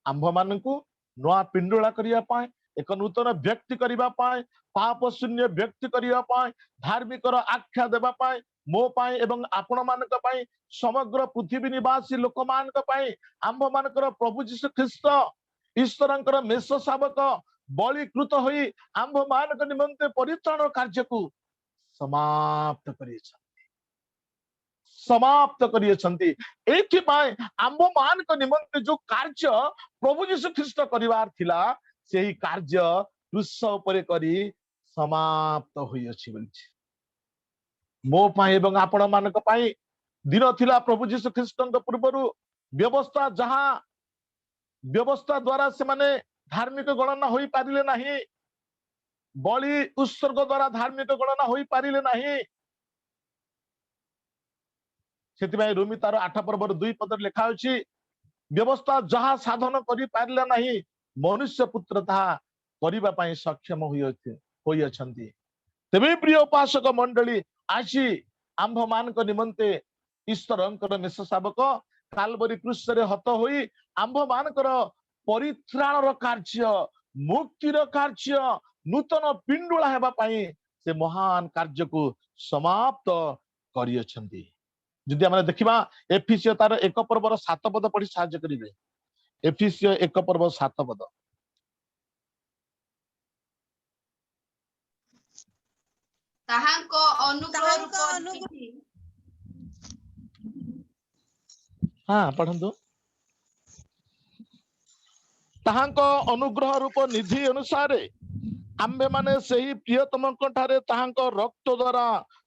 आंभ मानकु नुआ पिंडुला करिया पाए एक नूतन व्यक्ति करिबा पाए पाप शून्य व्यक्ति करिया पाए धार्मिकर आख्या देबा पाए मो पाए एवं आपण मानक पाए समग्र पृथ्वी निवासी लोक मानक पाए आंभ मानकर प्रभु यीशु ख्रीष्ट ईश्वरंकर मेष शावक बलिकृत होई आंभ मानक निमंते परित्राण कार्य को समाप्त करियछंती एथिपाई आंभ मानक निमंते जो कार्य प्रभु यीशु ख्रीष्ट करिवार थिला सेही कार्य क्रूस उपरे करी समाप्त होई अछि बोलछि मो पाई एवं आपण मानक पाई दिन थिला प्रभु यीशु ख्रीष्टंक पूर्वरु व्यवस्था जहां व्यवस्था द्वारा से माने धार्मिक गणना होई पारिले नाही बलि उत्सर्ग द्वारा धार्मिक गणना होई पारिले नाही से रोमी तार 8 पर्वर 2 पद लिखा अछि व्यवस्था जहाँ साधन करि पारला नाही मनुष्य पुत्र ताहा करिबा पई सक्षम होई अछंती। तेबे प्रिय उपासक मंडली आसी आंभ मान को निमंते ईश्वरंकर मेष शावक कालवरी क्रूस रे हत होई आंभ मानकर परित्राणर कार्य मुक्तिर कार्य नूतन पिंडुला हेबा पई से महान कार्य को समाप्त करि अछंती। जदि हम देखिबा एफिसियो तार 1 पर्वर 7 पद पढ़ी साहाय्य करिवे। एफिसियो 1 पर्व 7 पद। ତାହାଙ୍କ ଅନୁଗ୍ରହ ରୂପ ତାହାଙ୍କ ଅନୁଗ୍ରହ ନିଧି हाँ पढ़ंतु। ताहांको अनुग्रह रूप निधि अनुसारे आम्भे माने सही प्रियतम ठारे ताहांको रक्त द्वारा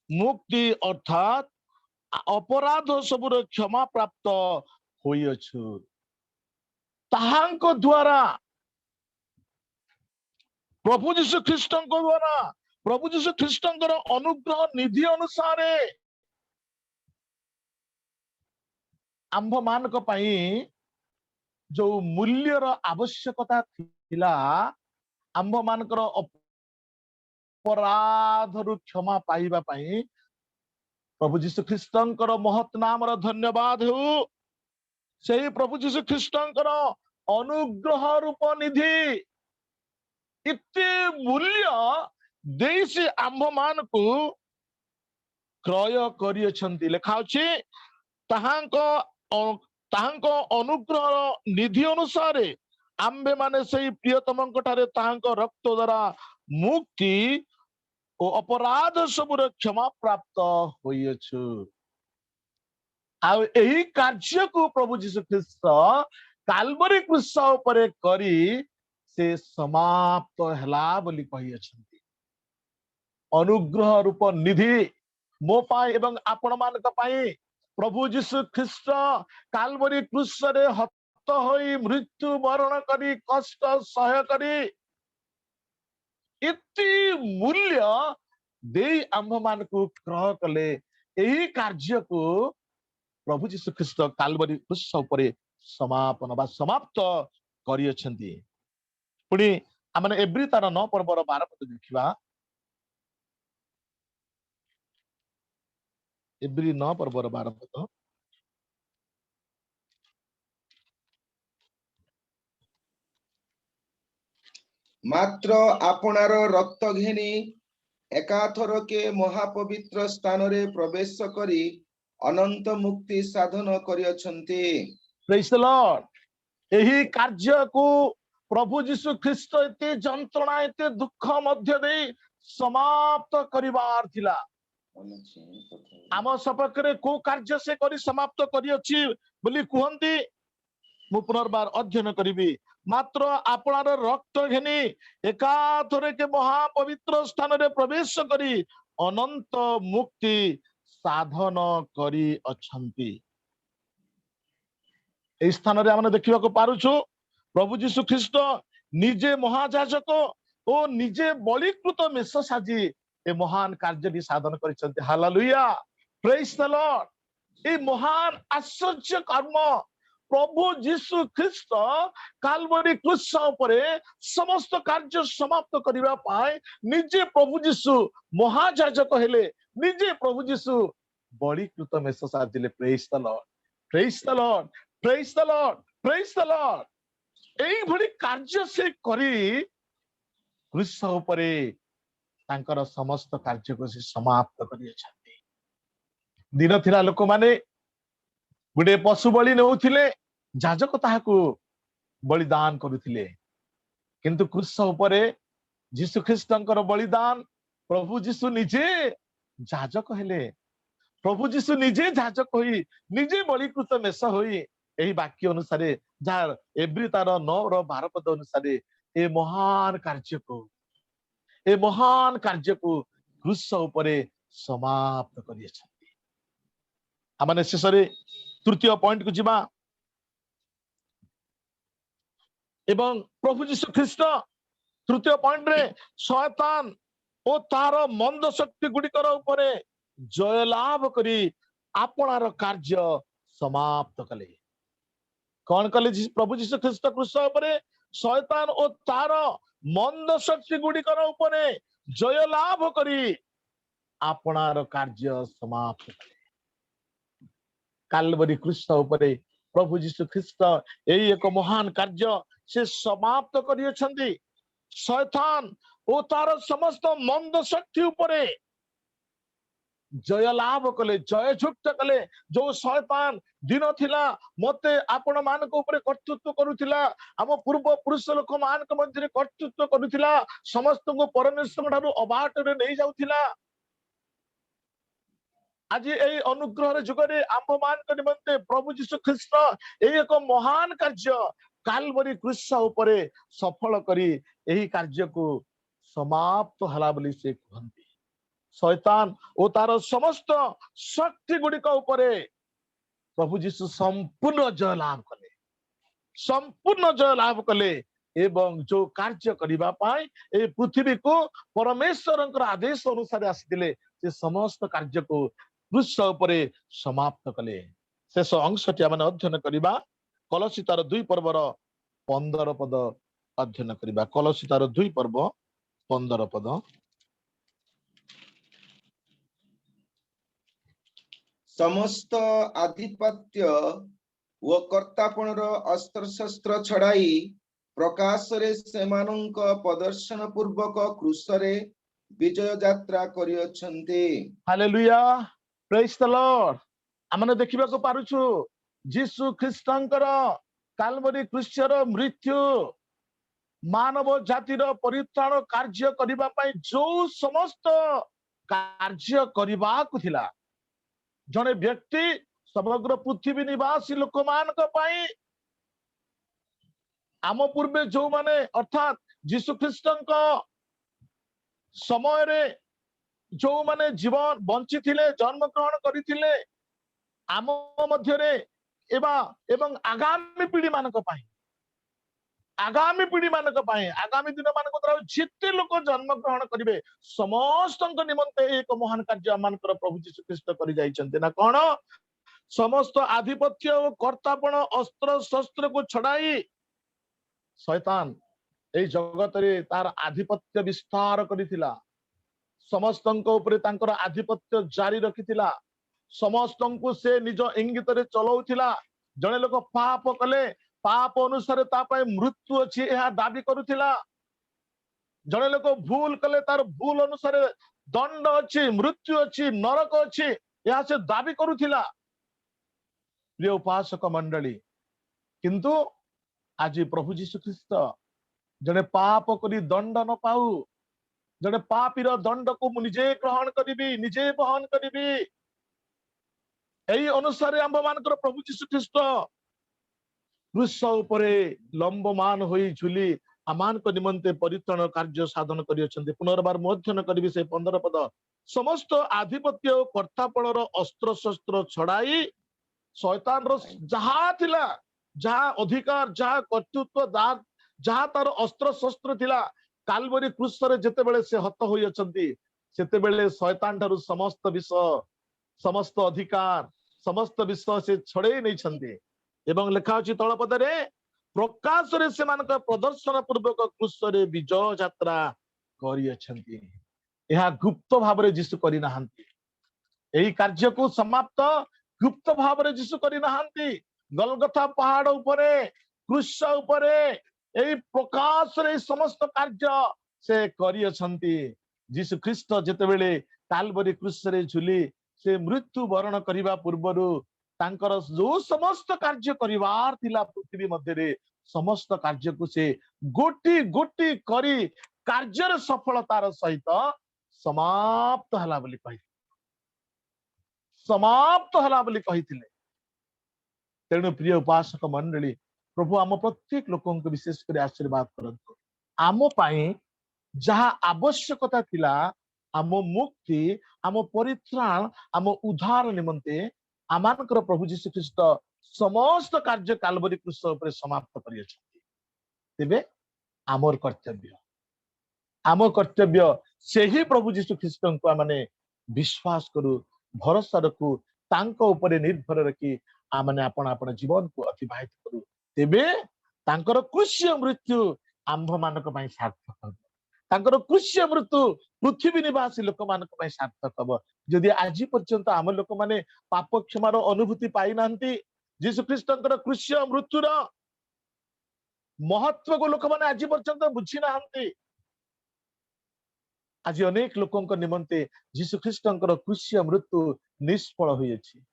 मुक्ति अर्थात अपराध सबुर क्षमा प्राप्त होई अछु। ताहांको द्वारा प्रभु जीशु ख्रीष्टଙ୍କ द्वारा प्रभु जीशु ख्रीष्टଙ୍କର अनुग्रह निधि अनुसारे आंभ मानक पई जो मूल्यर आवश्यकता थिला आंभ मानकर अपराध रु क्षमा पाइबा पई प्रभु जीशु ख्रीष्टଙ୍କର महत नाम रो धन्यवाद हो। सेही प्रभु जीशु ख्रीष्टଙ୍କର अनुग्रह रूप निधि इते मूल्य देसी आंभ मान को क्रय करि अछंती। लेखा अछि ताहांको अनुग्रह निधि अनुसारे आंभे माने सही प्रियतम ठारे ताहांको रक्त द्वारा मुक्ति ओ अपराध सबुर क्षमा प्राप्त होई अछु। आ एही कार्य को प्रभु जीशु ख्रीष्ट कालवरी क्रूस उपरे करी से समाप्त हला बोली कहि अछंती। अनुग्रह रूप निधि मो पाई एवं आपण मानक पाई प्रभु जीशु ख्रीष्ट कालवरी क्रूस रे हत होई मृत्यु मरण करी कष्ट सह करी इति मूल्य देई आंभ मान को क्रय कले। एही कार्य को प्रभु जीशु ख्रीष्ट कालवरी क्रूस उपरे समापन बा समाप्त करि अछंती। पुणी आमने एब्री तार 9 पर्वर 12 पद देखिबा। एब्री 9 पर्वर 12 पद। मात्र आपणार रक्त घेनी एकाथरके महापवित्र स्थान रे प्रवेश करी अनंत मुक्ति साधन करियछन्ति। Praise the Lord. एही कार्य को प्रभु जीशु ख्रीष्ट एते जंत्रणा एते दुख मध्य दे समाप्त करिवार थिला। आम सपक्षरे को कार्य से करी समाप्त करी अछि बोली कहंती। मु पुनर्बार अध्ययन करिबी। मात्र आपणार रक्त घेनी एकाथरे के महापवित्र स्थान रे प्रवेश करी अनंत मुक्ति साधन करी अछंती। ए स्थान रे हमने देखिबा को पारुछु प्रभु जीशु ख्रीष्ट निजे महायाजक ओ निजे बलिकृत मेष साजी ए महान कार्य साधन करिसंती। Hallelujah praise the Lord. ए महान आश्चर्य कर्म प्रभु जीशु ख्रीष्ट कालवरी क्रूस उपरे समस्त कार्य समाप्त करिबा पाए निजे प्रभु जीशु महायाजक हेले निजे प्रभु जीशु बलिकृत मेष साजिले। Praise the Lord praise the Lord praise the Lord praise the Lord. एई भली कार्य से करी क्रूस उपरे तांकर समस्त कार्य को से समाप्त करि अछंती। दिन थिला लोक माने गुडे पशु बलि नउथिले जाजक ताहाकू बलिदान करुथिले किंतु क्रूस उपरे जीशु ख्रीष्टंकर बलिदान प्रभु जीशु निजे जाजक हेले। प्रभु जीशु निजे जाजक होई निजे बलिकृत मेष होई एही वाक्य अनुसारे जार एब्री तार 9 रो 12 पद अनुसारे ए महान कार्य को क्रूस उपरे समाप्त करि अछंती। आमने शेषरे तृतीय पॉइंट को जिबा एवं प्रभु जीशु ख्रीष्ट तृतीय पॉइंट रे शैतान ओ तार मंद शक्ति गुडिकर उपरे जय लाभ करी आपणार कार्य समाप्त कले कौन कले प्रभु जीशु ख्रीष्ट क्रूस उपरे शैतान और तार मंद शक्ति गुड़िकर उपरे जय लाभ करी आपणार कार्य समाप्त कले काल्वरी क्रूस उपरे प्रभु जीशु ख्रीष्ट यही एक महान कार्य से समाप्त करियछंती शैतान ओ तार समस्त मंद शक्ति उपरे जय लाभ कले जय झुक्त कले जो शैतान दिन थिला मते आपण मानक ऊपर कर्तृत्व करूथिला आम पूर्व पुरुष लोक मानक मध्य कर्तृत्व करूथिला समस्त को परमेश्वर ठारू अबाट रे नहीं जाउथिला आज एई अनुग्रह जुगरे आम मानक निमंते प्रभु जीशु ख्रीष्ट एई एक महान कार्य काल्वरी क्रूस उपरे सफल करी एही कार्य को समाप्त हला बोली से कहंती शैतान ओ तार समस्त शक्ति गुड़िक उपरे प्रभु जीशु संपूर्ण जय लाभ कले संपूर्ण जय लाभ कले एवं जो कार्य करिबा पाई ए पृथ्वी को परमेश्वरंकर आदेश अनुसार आसीथिले से समस्त कार्य को क्रूस उपरे समाप्त कले शेष अंशटी आमे अध्ययन करिबा कलसीतार 2 पर्वर 15 पद अध्ययन करिबा कलसीतार 2 पर्व 15 पद समस्त आधिपत्य व कर्तापणर अस्त्र शस्त्र छड़ाई प्रकाश रे सेमानंक प्रदर्शन पूर्वक क्रूस रे विजय यात्रा करियछन्ते हालेलुया प्रेज द लॉर्ड हमने देखिबा को पारुछु जीसु ख्रीष्टंकर काल्वरी क्रूसर मृत्यु मानव जातिर परित्राण कार्य करिबा पई जो समस्त कार्य करिबा को थिला जने व्यक्ति समग्र पृथ्वी निवासी लोक मान आम पूर्वे जो माने अर्थात जीशु ख्रीष्टंक समय रे जो माने जीवन बंची थिले जन्म ग्रहण करिथिले आम मध्य रे एवं आगामी पीढ़ी मानक पाई आगामी पीढ़ी मानक पाई आगामी दिन मानक द्वारा जिते लोक जन्म ग्रहण करिवे समस्त निमंते एक महान कार्य मानकर प्रभु जीशु ख्रीष्ट करि जाइछन्ते ना कोन समस्त आधिपत्य और कर्तापण अस्त्र शस्त्र को छड़ाई शैतान ए जगत रे तार आधिपत्य विस्तार करिथिला समस्तंक ऊपर तांकर आधिपत्य जारी रखिथिला समस्तंकु से निज इंगित रे चलाउथिला जने लोक पाप कले पाप अनुसार तापाय मृत्यु अछि एहा दाबी करूथिला जने लोक भूल कले तार भूल अनुसार दंड अछि मृत्यु अछि नरक अछि एहा से दाबी करूथिला प्रिय उपासक मंडली किंतु आज प्रभु जीशु ख्रीष्ट जने पाप करी दंड न पाऊ जने पापीर दंड को निजे ग्रहण करिबी निजे बहन करिबी एई अनुसार आंब मानकर प्रभु जीशु ख्रीष्ट क्रूस उपरे लंबमान होई झुली आमान को निमंते परित्राण कार्य साधन करियछन्ते पुनर्बार अध्ययन करिबी से 15 पद समस्त आधिपत्य और कर्तापणर अस्त्र शस्त्र छड़ाई शैतान रो जहा थिला जहा अधिकार जहा कर्तृत्व जहा तार अस्त्र शस्त्र थिला काल्वरी क्रूस रे जेते बेले से हत होई अछन्ती सेते बेले शैतान ठारू समस्त विषय समस्त अधिकार समस्त विषय से छड़े नहीं छन्ती एवं लिखा अछि तळ पदरे प्रकाश रे सेमानक प्रदर्शन पूर्वक क्रूस रे विजय यात्रा करि अछन्ती एहा गुप्त भाव रे जीशु करि नाहंती एही कार्य को समाप्त गुप्त भाव रे जीशु करि नाहंती गलगथा पहाड़ उपरे क्रूस उपरे एही प्रकाश रे समस्त कार्य से करि अछन्ती जीशु ख्रीष्ट जेते बेले काल्वरी क्रूस रे झुली से मृत्यु वरण करिबा पूर्वरु तांकर जो समस्त कार्य करिवार थिला पृथ्वी मध्य रे समस्त कार्य को से गोटी गोटी करी कार्य सफलतार सहित समाप्त हला बोली कहि समाप्त हला बोली कहिथिले तेणु प्रिय उपासक मंडली प्रभु आम प्रत्येक लोकों को विशेष कर आशीर्वाद करंतु आम पाई जहा आवश्यकता थिला आम मुक्ति आम परित्राण आम उद्धार निमंते आमानकर प्रभु जीशु ख्रीष्ट समस्त कार्य काल्वरी क्रूस उपरे समाप्त करियछन्ति तेबे आमर कर्तव्य सेही प्रभु जीशु ख्रीष्ट को माने विश्वास करू भरोसा रखू तांको उपरे निर्भर रखी आमने आपण आपण जीवन को अतिबाहित करू तेबे तांकर कृष्य मृत्यु आंभ मानक पई सार्थक हबो तांकर कृष्य मृत्यु पृथ्वी निवासी लोक मानक पई सार्थक हबो जदि आज पर्यंत आम लोक माने पाप क्षमार अनुभूति पाई नांती यीशु ख्रीष्टकर कृष्य मृत्युर महत्व को लोक माने आज पर्यंत बुझी नांती आज अनेक लोकंक निमंते यीशु ख्रीष्टकर कृष्य मृत्यु निष्फल होइछि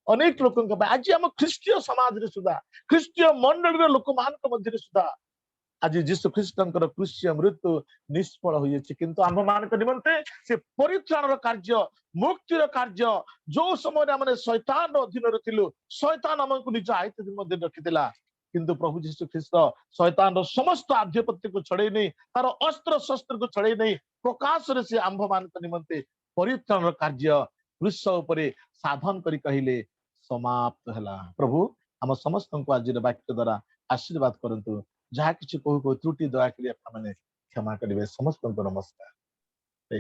अनेक लोकंक आज आम ख्रीष्टीय समाज रे सुधा ख्रीष्टीय मंडल रे लोक मान मध्य सुधा आज यीशु ख्रीष्टकर कृष्य मृत्यु निष्फल होइछि किंतु आम मान निमंते से परित्राण कार्य मुक्तिर कार्य जो समय आम शैतान अधीन थिलु शैतान आमको निज आयत मध्य रखिथिला किंतु प्रभु यीशु ख्रीष्ट शैतान समस्त आधिपत्य को छड़े नहीं तार अस्त्र शस्त्र को छड़े नहीं प्रकाश रे से आंभ मान निमंते परित्राण कार्य क्रूस उपरे साधन करी कहिले समाप्त हला प्रभु हम समस्त को आज वाक्य द्वारा आशीर्वाद करंतु जहा किछि कहू को त्रुटि दया करी आपने क्षमा करिवे समस्त को नमस्कार।